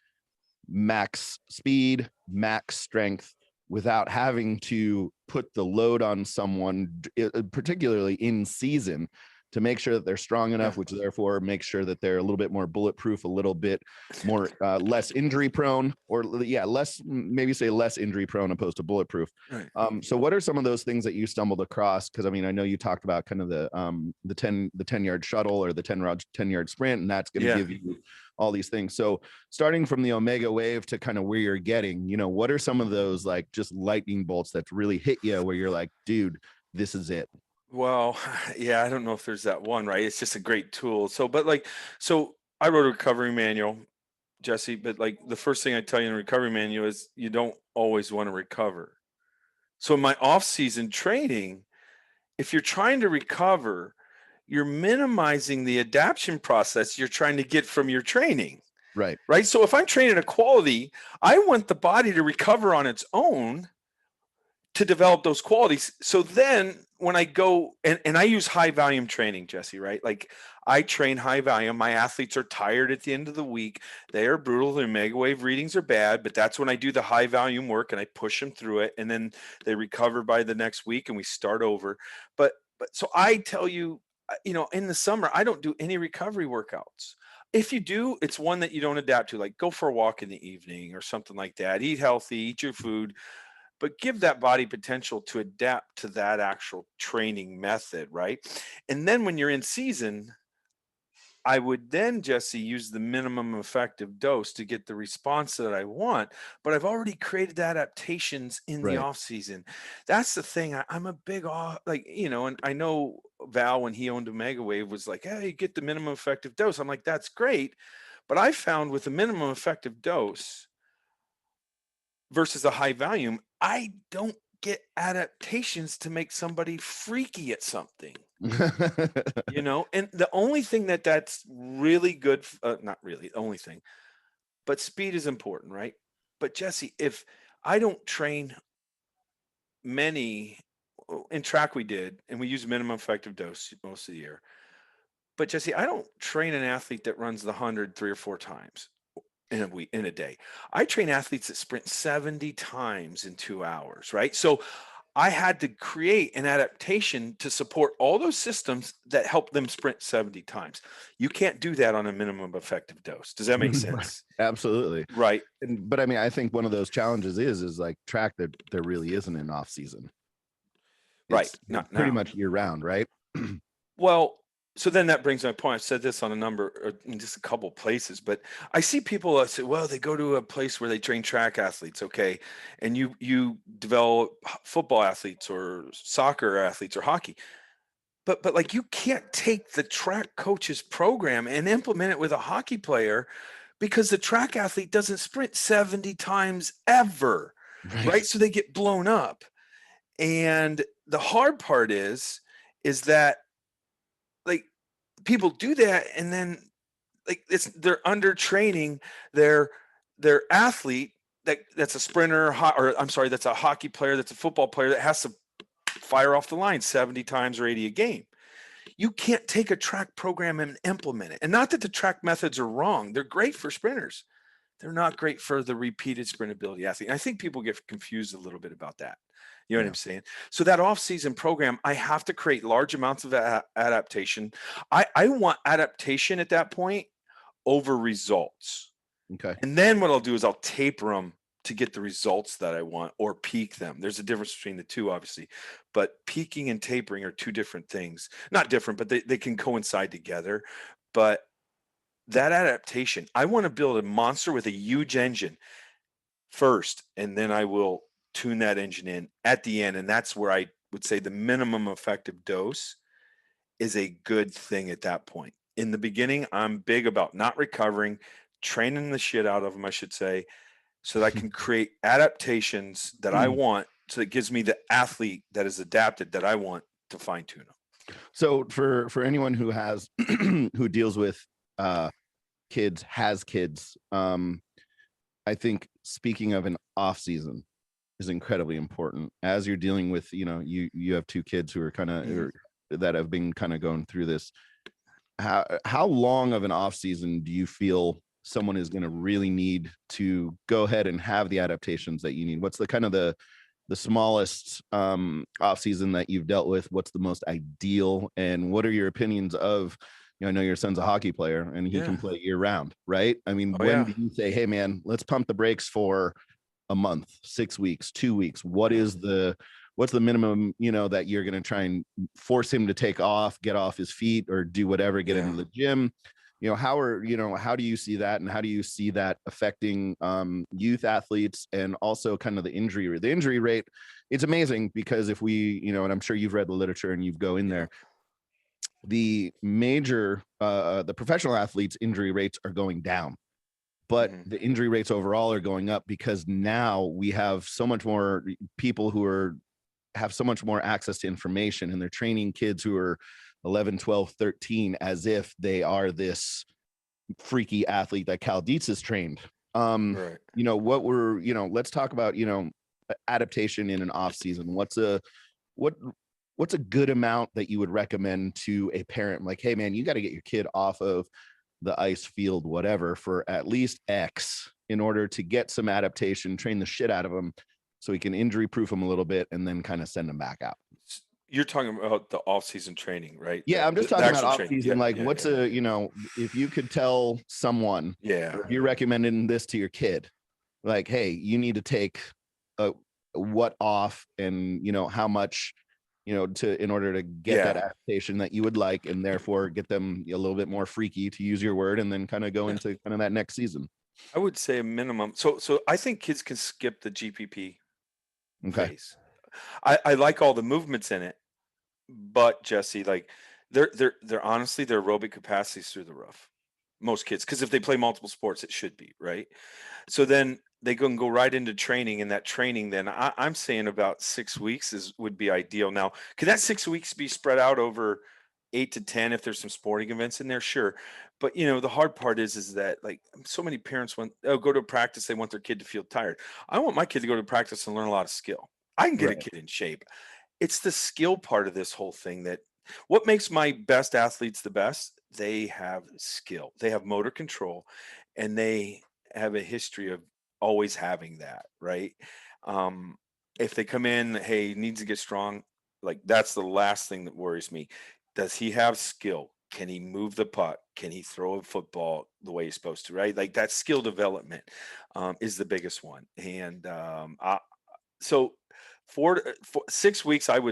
[SPEAKER 1] max speed, max strength, without having to put the load on someone, particularly in season, to make sure that they're strong enough, which therefore makes sure that they're a little bit more bulletproof, a little bit more less injury prone, or less injury prone opposed to bulletproof.
[SPEAKER 4] Right.
[SPEAKER 1] So what are some of those things that you stumbled across? Because I mean, I know you talked about kind of the 10-yard shuttle or the 10-yard sprint, and that's going to give you all these things. So starting from the Omega Wave to kind of where you're getting, what are some of those like just lightning bolts that really hit you where you're like, dude, this is it?
[SPEAKER 4] Well, yeah, I don't know if there's that one, right? It's just a great tool. So I wrote a recovery manual, Jesse, but like the first thing I tell you in a recovery manual is you don't always want to recover. So in my off-season training, if you're trying to recover, you're minimizing the adaptation process you're trying to get from your training.
[SPEAKER 1] Right.
[SPEAKER 4] Right. So if I'm training a quality, I want the body to recover on its own to develop those qualities. So then when I go and I use high volume training, Jesse, right? Like I train high volume. My athletes are tired at the end of the week. They are brutal. Their mega wave readings are bad, but that's when I do the high volume work and I push them through it. And then they recover by the next week and we start over. But so I tell you, in the summer, I don't do any recovery workouts. If you do, it's one that you don't adapt to, like go for a walk in the evening or something like that. Eat healthy, eat your food, but give that body potential to adapt to that actual training method, right? And then when you're in season, I would then, Jesse, use the minimum effective dose to get the response that I want, but I've already created adaptations in the off season. That's the thing. I'm a big and I know Val, when he owned Omega Wave, was like, hey, get the minimum effective dose. I'm like, that's great. But I found with the minimum effective dose versus a high volume, I don't get adaptations to make somebody freaky at something. And the only thing that's really good, not really the only thing, but speed is important, right? But Jesse, if I don't train many in track, we did, and we use minimum effective dose most of the year. But Jesse, I don't train an athlete that runs the 100 3 or 4 times in a day. I train athletes that sprint 70 times in 2 hours, right? So I had to create an adaptation to support all those systems that help them sprint 70 times. You can't do that on a minimum effective dose. Does that make sense?
[SPEAKER 1] Absolutely.
[SPEAKER 4] Right.
[SPEAKER 1] But I mean, I think one of those challenges is like track that there really isn't an off season.
[SPEAKER 4] Right.
[SPEAKER 1] Not pretty much year round, right?
[SPEAKER 4] Well, so then that brings my point. I've said this on in just a couple places, but I see people that say, well, they go to a place where they train track athletes. Okay. And you develop football athletes or soccer athletes or hockey. but like you can't take the track coach's program and implement it with a hockey player because the track athlete doesn't sprint 70 times ever, right? So they get blown up. And the hard part is that like people do that and then like they're under training their athlete that's a sprinter or I'm sorry, that's a hockey player, that's a football player that has to fire off the line 70 times or 80 a game. You can't take a track program and implement it. And not that the track methods are wrong. They're great for sprinters. They're not great for the repeated sprintability athlete. And I think people get confused a little bit about that. You know what I'm saying? So that off-season program, I have to create large amounts of adaptation. I want adaptation at that point over results.
[SPEAKER 1] Okay.
[SPEAKER 4] And then what I'll do is I'll taper them to get the results that I want or peak them. There's a difference between the two, obviously, but peaking and tapering are two different things. Not different, but they can coincide together. But that adaptation, I want to build a monster with a huge engine first, and then I will tune that engine in at the end. And that's where I would say the minimum effective dose is a good thing at that point. In the beginning, I'm big about not recovering, training the shit out of them, I should say, so that I can create adaptations that I want. So it gives me the athlete that is adapted that I want to fine tune them.
[SPEAKER 1] So for anyone who has who deals with kids, I think speaking of an off season is incredibly important as you're dealing with, you have two kids who are kind of that have been kind of going through this. How long of an off season do you feel someone is going to really need to go ahead and have the adaptations that you need? What's the kind of the smallest off season that you've dealt with? What's the most ideal? And what are your opinions of, I know your son's a hockey player and he can play year round, right? I mean, when do you say, hey man, let's pump the brakes for a month, 6 weeks, 2 weeks? What's the minimum, that you're going to try and force him to take off, get off his feet or do whatever, get into the gym? How do you see that? And how do you see that affecting youth athletes and also kind of the injury rate? It's amazing because if we, and I'm sure you've read the literature and you go in there, the major, the professional athletes' injury rates are going down, but the injury rates overall are going up because now we have so much more people who have so much more access to information, and they're training kids who are 11, 12, 13 as if they are this freaky athlete that Cal Dietz has trained. Right. Let's talk about, adaptation in an off season. What's a good amount that you would recommend to a parent? Like, hey man, you got to get your kid off of the ice, field, whatever, for at least X in order to get some adaptation, train the shit out of them so we can injury proof them a little bit and then kind of send them back out.
[SPEAKER 4] You're talking about the off-season training, right?
[SPEAKER 1] Yeah, I'm just talking about off-season. If you could tell someone, if you're recommending this to your kid, like, hey, you need to take what off and, how much, in order to get that adaptation that you would like, and therefore get them a little bit more freaky, to use your word, and then kind of go into kind of that next season.
[SPEAKER 4] I would say a minimum. So I think kids can skip the GPP phase. I like all the movements in it, but Jesse, like they're honestly, their aerobic capacity is through the roof. Most kids, because if they play multiple sports, it should be, right? So then they can go right into training, and that training, then I'm saying about 6 weeks would be ideal. Now, could that 6 weeks be spread out over 8 to 10 if there's some sporting events in there? Sure. But the hard part is that, like, so many parents go to practice, they want their kid to feel tired. I want my kid to go to practice and learn a lot of skill. I can get a kid in shape. It's the skill part of this whole thing that what makes my best athletes the best. They have skill, they have motor control, and they have a history of always having that, right? If they come in, hey, needs to get strong, like that's the last thing that worries me. Does he have skill? Can he move the puck? Can he throw a football the way he's supposed to, right? Like that skill development is the biggest one. And so 6 weeks, that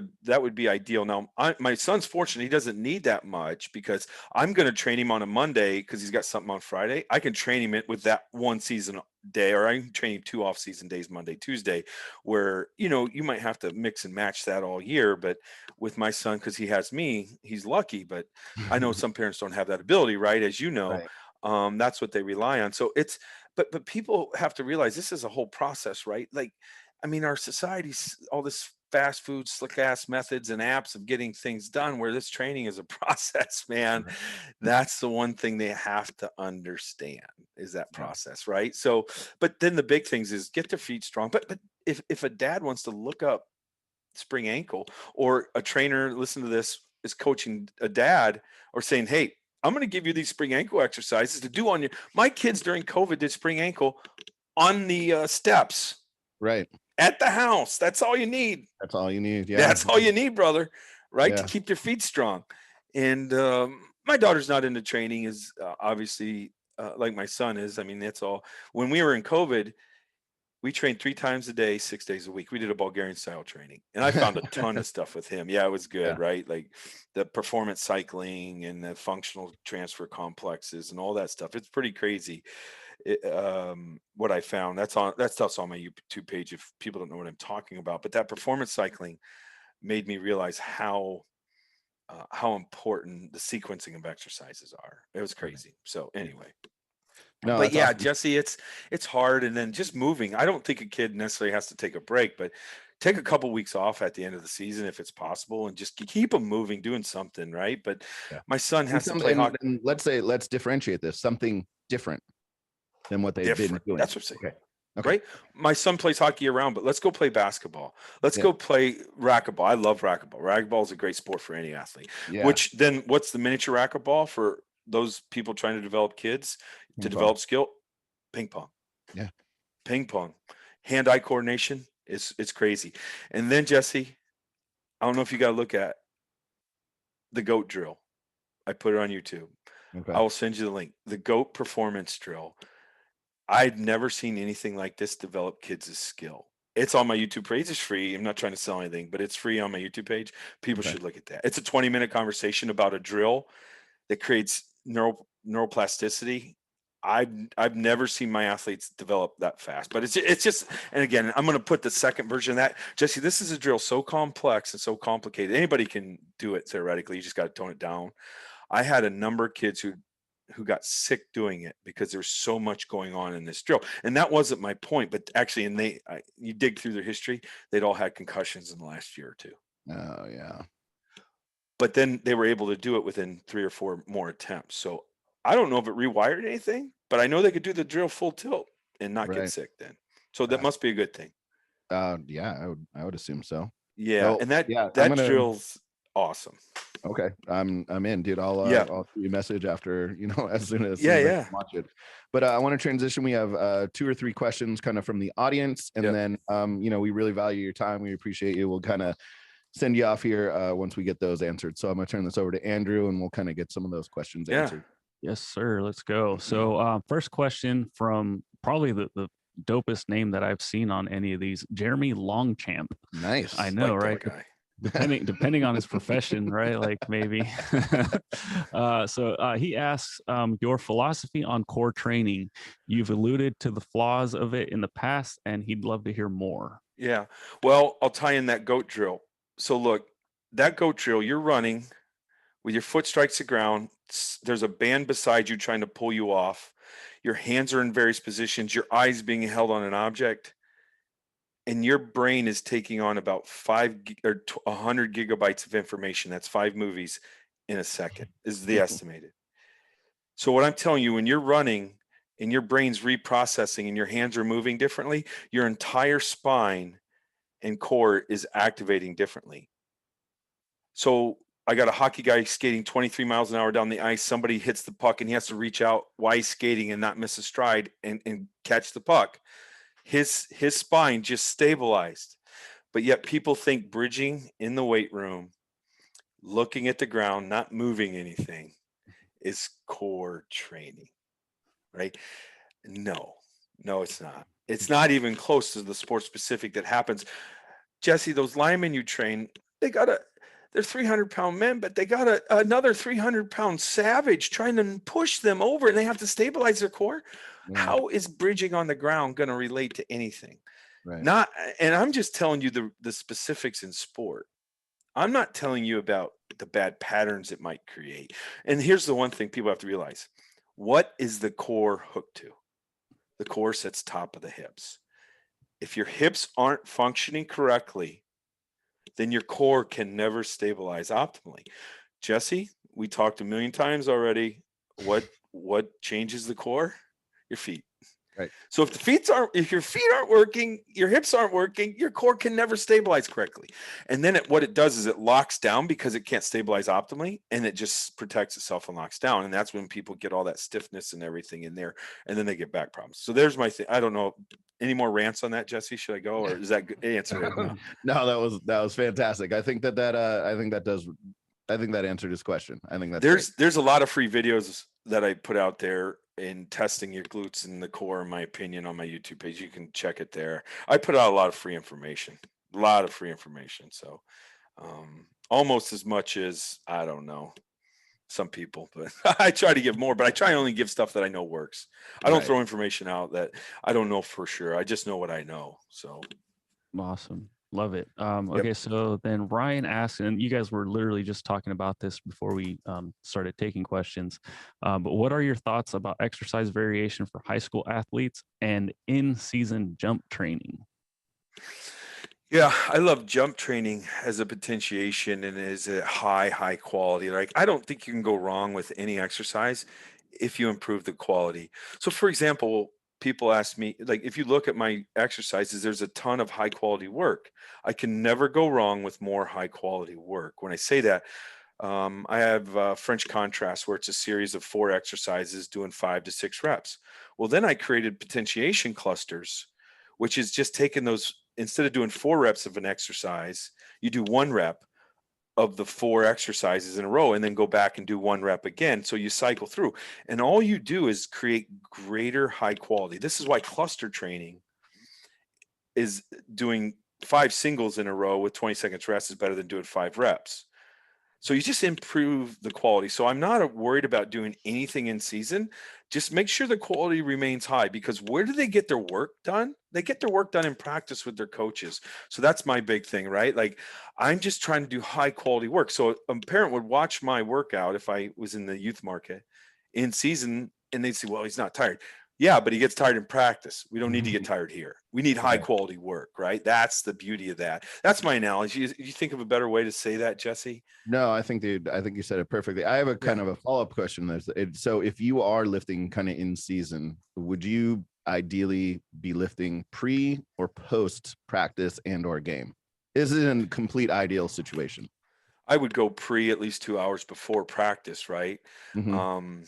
[SPEAKER 4] would be ideal. Now, my son's fortunate; he doesn't need that much because I'm going to train him on a Monday because he's got something on Friday. I can train him with that one season day, or I can train him 2 off-season days, Monday, Tuesday, where you might have to mix and match that all year. But with my son, because he has me, he's lucky. But I know some parents don't have that ability, right? As you know,
[SPEAKER 1] Right.
[SPEAKER 4] that's what they rely on. So but people have to realize this is a whole process, right? Like, I mean, our society's all this fast food, slick ass methods and apps of getting things done, where this training is a process, man.
[SPEAKER 1] Right.
[SPEAKER 4] That's the one thing they have to understand is that
[SPEAKER 1] Yeah.
[SPEAKER 4] process, right? So, but then the big things is get their feet strong. But if a dad wants to look up sprained ankle, or a trainer, listen to this, is coaching a dad or saying, hey, I'm going to give you these sprained ankle exercises to do on your, my kids during COVID did sprained ankle on the steps
[SPEAKER 1] Right.
[SPEAKER 4] at the house. That's all you need.
[SPEAKER 1] That's all you need. Yeah.
[SPEAKER 4] That's all you need, brother. Right. To
[SPEAKER 1] Yeah.
[SPEAKER 4] keep your feet strong. And my daughter's not into training, is obviously like my son is. I mean, that's all. When we were in COVID, we trained 3 times a day, 6 days a week. We did a Bulgarian style training, and I found a ton of stuff with him. Yeah, it was good,
[SPEAKER 1] Yeah.
[SPEAKER 4] right? Like the performance cycling and the functional transfer complexes and all that stuff. It's pretty crazy. What I found, that stuff's on my YouTube page if people don't know what I'm talking about. But that performance cycling made me realize how important the sequencing of exercises are. It was crazy. So anyway.
[SPEAKER 1] No,
[SPEAKER 4] But
[SPEAKER 1] that's
[SPEAKER 4] yeah,
[SPEAKER 1] awesome.
[SPEAKER 4] Jesse, it's hard. And then just moving. I don't think a kid necessarily has to take a break, but take a couple weeks off at the end of the season if it's possible, and just keep them moving, doing something, right? But
[SPEAKER 1] Yeah.
[SPEAKER 4] my son
[SPEAKER 1] And
[SPEAKER 4] has to play hockey.
[SPEAKER 1] and let's differentiate this, something different than what they've been
[SPEAKER 4] Different.
[SPEAKER 1] doing.
[SPEAKER 4] That's what I'm saying.
[SPEAKER 1] Okay. Okay.
[SPEAKER 4] Right? My son plays hockey around, but let's go play basketball. Let's
[SPEAKER 1] Yeah.
[SPEAKER 4] go play racquetball. I love racquetball. Racquetball is a great sport for any athlete.
[SPEAKER 1] Yeah.
[SPEAKER 4] Which then, what's the miniature racquetball for those people trying to develop kids
[SPEAKER 1] Ping
[SPEAKER 4] to
[SPEAKER 1] pong.
[SPEAKER 4] develop skill? Ping pong.
[SPEAKER 1] Yeah.
[SPEAKER 4] Ping pong. Hand-eye coordination it's crazy. And then, Jesse, I don't know if you got to look at the GOAT drill. I put it on YouTube.
[SPEAKER 1] Okay.
[SPEAKER 4] I will send you the link. The GOAT performance drill. I'd never seen anything like this develop kids' skill. It's on my YouTube page. It's free. I'm not trying to sell anything, but it's free on my YouTube page. People
[SPEAKER 1] Okay.
[SPEAKER 4] should look at that. It's a 20-minute conversation about a drill that creates neuroplasticity. I've never seen my athletes develop that fast, but it's just, and again, I'm going to put the second version of that. Jesse, this is a drill so complex and so complicated. Anybody can do it theoretically. You just got to tone it down. I had a number of kids who got sick doing it because there's so much going on in this drill. And that wasn't my point, but actually, you dig through their history, they'd all had concussions in the last year or two.
[SPEAKER 1] Oh yeah.
[SPEAKER 4] But then they were able to do it within 3 or 4 more attempts. So I don't know if it rewired anything, but I know they could do the drill full tilt and not get
[SPEAKER 1] Right.
[SPEAKER 4] sick then. So that must be a good thing.
[SPEAKER 1] Yeah, I would assume so.
[SPEAKER 4] Yeah.
[SPEAKER 1] Well,
[SPEAKER 4] And that
[SPEAKER 1] yeah, I'm gonna,
[SPEAKER 4] drill's awesome.
[SPEAKER 1] okay. I'm in, dude. I'll shoot you a message after, as soon as I can watch it. But I want to transition. We have 2 or 3 questions kind of from the audience, and then we really value your time. We appreciate you. We'll kind of send you off here once we get those answered. So I'm gonna turn this over to Andrew, and we'll kind of get some of those questions answered.
[SPEAKER 3] Yes, sir. Let's go. So first question from probably the dopest name that I've seen on any of these, Jeremy Longchamp.
[SPEAKER 1] Nice.
[SPEAKER 3] I know,
[SPEAKER 4] Like
[SPEAKER 3] right?
[SPEAKER 4] that guy.
[SPEAKER 3] Depending on his profession, right? Like maybe. So he asks your philosophy on core training. You've alluded to the flaws of it in the past, and he'd love to hear more.
[SPEAKER 4] Yeah. Well, I'll tie in that GOAT drill. So look, that GOAT drill, you're running with your foot strikes the ground. There's a band beside you trying to pull you off. Your hands are in various positions. Your eyes being held on an object. And your brain is taking on about 100 gigabytes of information. That's 5 movies in a second is the estimated. So what I'm telling you, when you're running and your brain's reprocessing and your hands are moving differently, your entire spine and core is activating differently. So I got a hockey guy skating 23 miles an hour down the ice. Somebody hits the puck and he has to reach out while he's skating and not miss a stride and catch the puck. His spine just stabilized. But yet people think bridging in the weight room, looking at the ground, not moving anything is core training, right? No, it's not. It's not even close to the sport specific that happens. Jesse, those linemen you train, they're 300-pound men, but they got another 300-pound savage trying to push them over, and they have to stabilize their core.
[SPEAKER 1] Yeah.
[SPEAKER 4] How is bridging on the ground going to relate to anything?
[SPEAKER 1] Right.
[SPEAKER 4] And I'm just telling you the specifics in sport. I'm not telling you about the bad patterns it might create. And here's the one thing people have to realize. What is the core hooked to? The core sits top of the hips. If your hips aren't functioning correctly, then your core can never stabilize optimally. Jesse, we talked a million times already. What changes the core? Your feet.
[SPEAKER 1] Right.
[SPEAKER 4] So if your feet aren't working, your hips aren't working, your core can never stabilize correctly. And then what it does is it locks down because it can't stabilize optimally, and it just protects itself and locks down. And that's when people get all that stiffness and everything in there, and then they get back problems. So there's my thing. I don't know. Any more rants on that, Jesse? Should I go, or is that good answer it?
[SPEAKER 1] No, that was fantastic. I think that answered his question. I think
[SPEAKER 4] there's a lot of free videos that I put out there in testing your glutes and the core, in my opinion, on my YouTube page. You can check it there. I put out a lot of free information. So almost as much as, I don't know, some people, but I try to give more, but I try only give stuff that I know works. I don't throw information out that I don't know for sure. I just know what I know. So
[SPEAKER 3] awesome. Love it. Okay, so then Ryan asked, and you guys were literally just talking about this before we started taking questions, but what are your thoughts about exercise variation for high school athletes and in-season jump training?
[SPEAKER 4] Yeah, I love jump training as a potentiation and as a high quality. Like, I don't think you can go wrong with any exercise if you improve the quality. So for example, people ask me, like, if you look at my exercises, there's a ton of high quality work. I can never go wrong with more high quality work. When I say that, I have French contrast, where it's a series of 4 exercises doing 5 to 6 reps. Well, then I created potentiation clusters, which is just taking those, instead of doing 4 reps of an exercise, you do 1 rep of the 4 exercises in a row, and then go back and do 1 rep again. So you cycle through, and all you do is create greater high quality. This is why cluster training is doing 5 singles in a row with 20 seconds rest is better than doing 5 reps. So you just improve the quality. So I'm not worried about doing anything in season. Just make sure the quality remains high, because where do they get their work done? They get their work done in practice with their coaches. So that's my big thing, right? Like, I'm just trying to do high quality work. So a parent would watch my workout if I was in the youth market in season, and they'd say, well, he's not tired. Yeah, but he gets tired in practice. We don't need to get tired here. We need high quality work, right? That's the beauty of that. That's my analogy. You think of a better way to say that, Jesse?
[SPEAKER 1] No, I think you said it perfectly. I have a kind of a follow-up question. So if you are lifting kind of in season, would you ideally be lifting pre or post practice and or game? Is it a complete ideal situation?
[SPEAKER 4] I would go pre, at least 2 hours before practice, right?
[SPEAKER 1] Mm-hmm.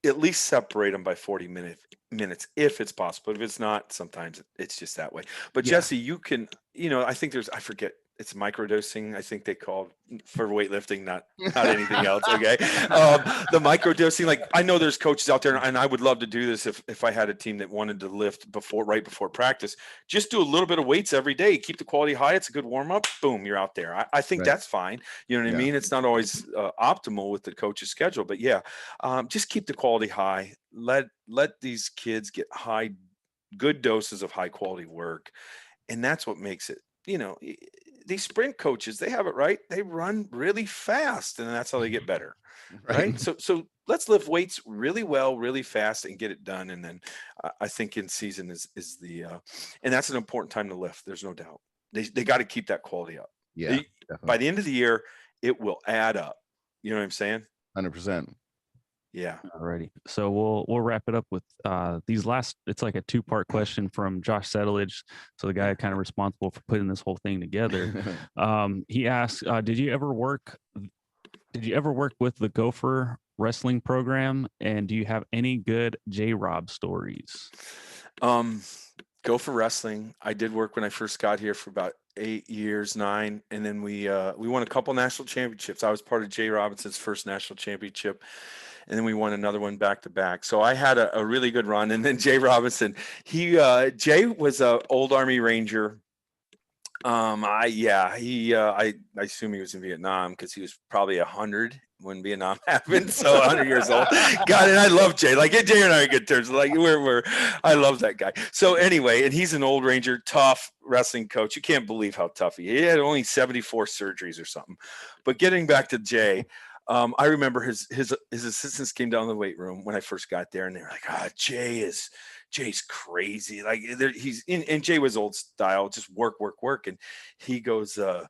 [SPEAKER 4] At least separate them by 40 minutes if it's possible. If it's not, sometimes it's just that way. But Jesse, you can, I think I forget, it's microdosing, I think they call for weightlifting, not anything else. Okay. The microdosing, like, I know there's coaches out there, and I would love to do this if I had a team that wanted to lift right before practice. Just do a little bit of weights every day, keep the quality high. It's a good warm up. Boom, you're out there. I think that's fine. You know what I mean? It's not always optimal with the coach's schedule, but just keep the quality high. Let these kids get good doses of high quality work. And that's what makes it, these sprint coaches, they have it right. They run really fast, and that's how they get better. Right. So let's lift weights really well, really fast, and get it done. And then I think in season is and that's an important time to lift. There's no doubt. They got to keep that quality up.
[SPEAKER 1] Yeah.
[SPEAKER 4] By the end of the year, it will add up. You know what I'm saying?
[SPEAKER 1] 100%.
[SPEAKER 3] Yeah. Alrighty. So we'll wrap it up with these last. It's like a 2-part question from Josh Settlage. So the guy kind of responsible for putting this whole thing together. He asked, did you ever work with the Gopher wrestling program, and do you have any good J-Rob stories?
[SPEAKER 4] Gopher wrestling, I did work when I first got here for about 8 years, 9, and then we won a couple national championships. I was part of Jay Robinson's first national championship, and then we won another one back to back. So I had a really good run. And then Jay Robinson, Jay was an old Army Ranger, I assume he was in Vietnam because he was probably 100 when Vietnam happened, so 100 years old. God, and I love Jay. Like Jay and I are good terms. Like I love that guy. So anyway, and he's an old Ranger, tough wrestling coach. You can't believe how tough he had only 74 surgeries or something. But getting back to Jay, I remember his assistants came down to the weight room when I first got there, and they were like, Jay's crazy. Like he's in, and Jay was old style, just work. And he goes, and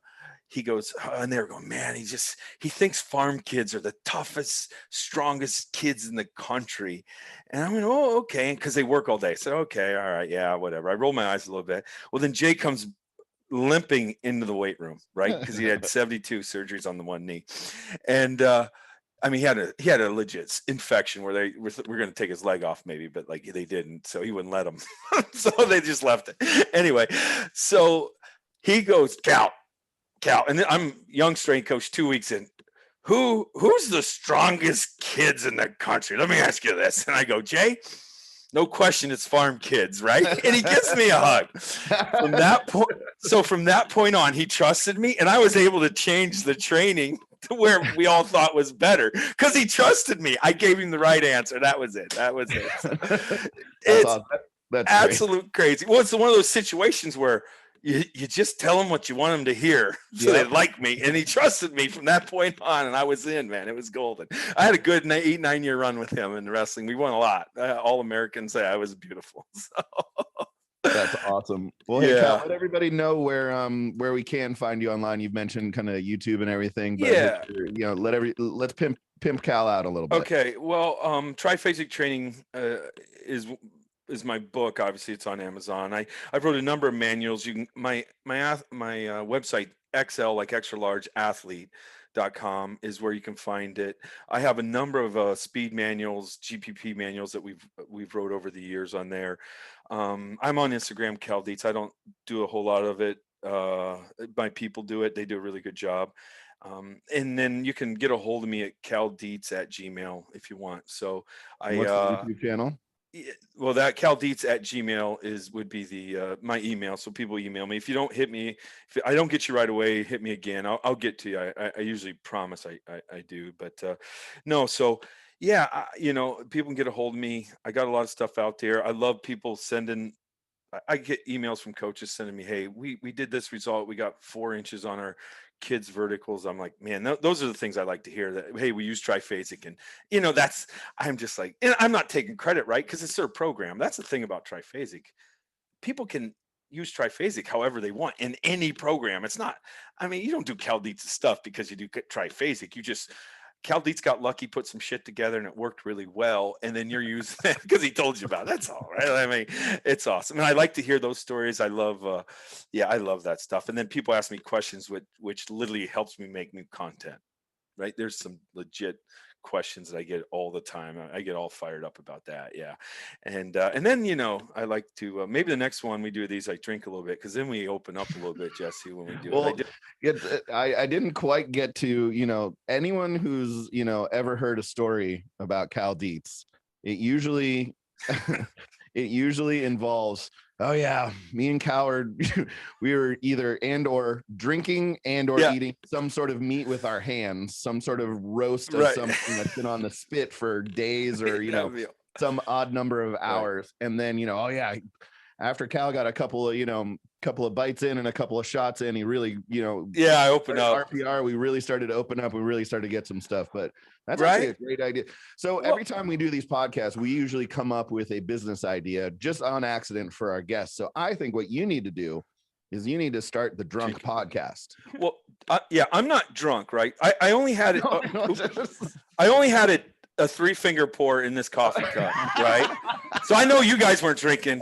[SPEAKER 4] they were going, man, he thinks farm kids are the toughest, strongest kids in the country. And I went, oh, okay. Because they work all day. I said, okay, all right, yeah, whatever. I rolled my eyes a little bit. Well, then Jay comes limping into the weight room, right? Because he had 72 surgeries on the one knee. And I mean, he had a legit infection where they were going to take his leg off maybe, but like they didn't, so he wouldn't let him. So they just left it. Anyway, so he goes, Cal, and then I'm young strength coach 2 weeks in. Who's the strongest kids in the country? Let me ask you this. And I go, Jay, no question, it's farm kids, right? And he gives me a hug. From that point on, he trusted me, and I was able to change the training to where we all thought was better because he trusted me. I gave him the right answer. That was it. It's awesome. That's absolute crazy. Well, it's one of those situations where you just tell him what you want him to hear, so they like me, and he trusted me from that point on, and I was in, man. It was golden. I had a good 8-9 year run with him in wrestling. We won a lot. All Americans say I was beautiful. So.
[SPEAKER 1] That's awesome. Well, hey, Cal, let everybody know where we can find you online. You've mentioned kind of YouTube and everything, but let's pimp Cal out a little bit.
[SPEAKER 4] Okay. Well, Triphasic Training is my book. Obviously, it's on Amazon. I wrote a number of manuals. You can my website, XL, like extra large athlete.com, is where you can find it. I have a number of speed manuals, GPP manuals that we've wrote over the years on there. I'm on Instagram, Cal Dietz. I don't do a whole lot of it. My people do it. They do a really good job. And then you can get a hold of me at caldietz@gmail if you want. So
[SPEAKER 1] what's the YouTube channel?
[SPEAKER 4] Well, that caldietz@gmail would be the my email. So people email me. If you don't hit me, if I don't get you right away, hit me again. I'll get to you. I usually promise I do. But no. So yeah, people can get a hold of me. I got a lot of stuff out there. I love people sending. I get emails from coaches sending me, hey, we did this result. We got 4 inches on our kids verticals. I'm like, man, those are the things I like to hear, that, hey, we use Triphasic. And, I'm just like, and I'm not taking credit, right? Because it's their program. That's the thing about Triphasic. People can use Triphasic however they want in any program. It's not, you don't do Cal Dietz stuff because you do Triphasic. Cal Dietz got lucky, put some shit together, and it worked really well. And then you're using it because he told you about it. That's all, right? It's awesome. And I like to hear those stories. I love, I love that stuff. And then people ask me questions, which literally helps me make new content, right? There's some legit questions that I get all the time. I get all fired up about that. Yeah. And then, I like to, maybe the next one we do these, I drink a little bit, because then we open up a little bit, Jesse, when we do it.
[SPEAKER 1] I didn't quite get to, anyone who's, ever heard a story about Cal Dietz, it usually involves, oh yeah, me and Cal we were either or drinking or eating some sort of meat with our hands, some sort of roast of something that's been on the spit for days, or some odd number of hours. And then oh yeah, after Cal got a couple of bites in and a couple of shots in, he really
[SPEAKER 4] I opened up.
[SPEAKER 1] RPR, we really started to open up. We really started to get some stuff, but that's actually a great idea. So every time we do these podcasts, we usually come up with a business idea just on accident for our guests. So I think what you need to do is you need to start the drunk podcast.
[SPEAKER 4] Well, I'm not drunk, right? I only had it. I only had it a 3-finger pour in this coffee cup, right? So I know you guys weren't drinking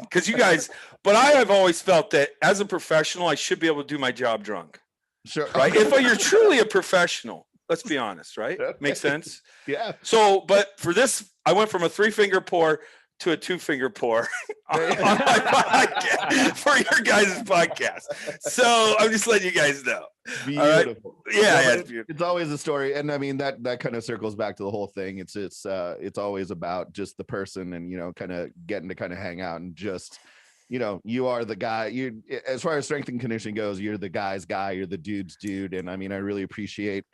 [SPEAKER 4] but I have always felt that as a professional, I should be able to do my job drunk.
[SPEAKER 1] Sure.
[SPEAKER 4] Right? If you're truly a professional, let's be honest, right?
[SPEAKER 1] Okay.
[SPEAKER 4] Makes sense?
[SPEAKER 1] Yeah.
[SPEAKER 4] So, but for this, I went from a 3-finger pour to a 2-finger pour on my podcast for your guys' podcast. So I'm just letting you guys know.
[SPEAKER 1] Beautiful.
[SPEAKER 4] Right? Yeah, it's beautiful.
[SPEAKER 1] It's always a story, and that kind of circles back to the whole thing. It's always about just the person, and kind of getting to kind of hang out and just you know, you are the guy. You, as far as strength and conditioning goes, you're the guy's guy. You're the dude's dude. And I mean, I really appreciate,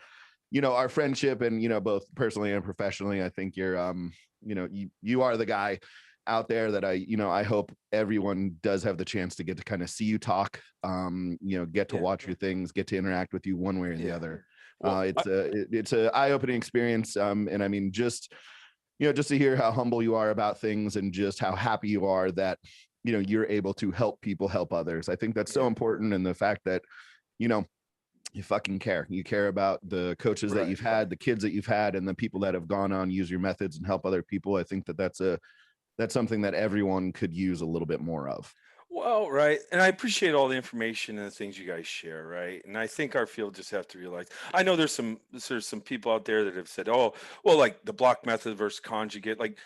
[SPEAKER 1] you know, our friendship, and, you know, both personally and professionally. I think you're, you know, you are the guy out there that I hope everyone does have the chance to get to kind of see you talk, you know, get to watch your things, get to interact with you one way or the other. Well, it's a eye-opening experience. And I mean, just, you know, just to hear how humble you are about things, and just how happy you are that, you know, you're able to help people help others. I think that's so important. And the fact that, you know, you fucking care. You care about the coaches that you've had, the kids that you've had, and the people that have gone on, use your methods and help other people. I think that that's something that everyone could use a little bit more of.
[SPEAKER 4] Well, right. And I appreciate all the information and the things you guys share, right? And I think our field just have to realize, I know there's some people out there that have said, oh, well, like the block method versus conjugate, like,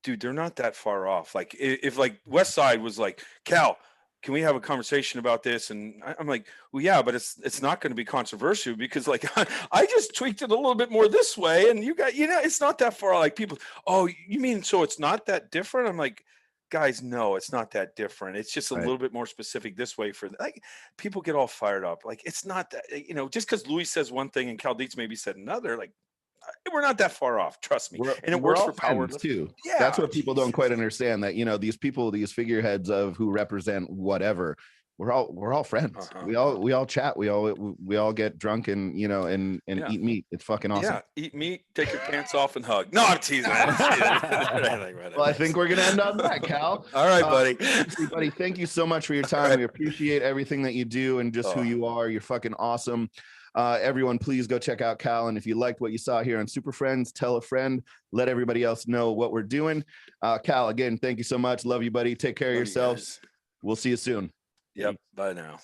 [SPEAKER 4] dude, they're not that far off. Like if like West Side was like, Cal, can we have a conversation about this? And I'm like, well, yeah, but it's not going to be controversial, because like I just tweaked it a little bit more this way, and you got, you know, it's not that far. Like people, oh, you mean so it's not that different? I'm like, guys, no, it's not that different. It's just a little bit more specific this way. For like, people get all fired up. Like, it's not that, you know, just because Louis says one thing and Cal Dietz maybe said another, like, we're not that far off, trust me. And it works for power
[SPEAKER 1] too. Yeah, that's what people don't quite understand, that, you know, these people, these figureheads of who represent whatever, we're all friends. We all chat, we all get drunk, and, you know, and eat meat. It's fucking awesome.
[SPEAKER 4] Yeah, eat meat, take your pants off, and hug. No, I'm teasing.
[SPEAKER 1] Well, I think we're gonna end on that, Cal.
[SPEAKER 4] All right, buddy.
[SPEAKER 1] Buddy, thank you so much for your time. We appreciate everything that you do, and just who you are. You're fucking awesome. Everyone, please go check out Cal. And if you liked what you saw here on Super Friends, tell a friend, let everybody else know what we're doing. Cal, again, thank you so much. Love you, buddy. Take care of yourselves. We'll see you soon.
[SPEAKER 4] Yep. Bye now.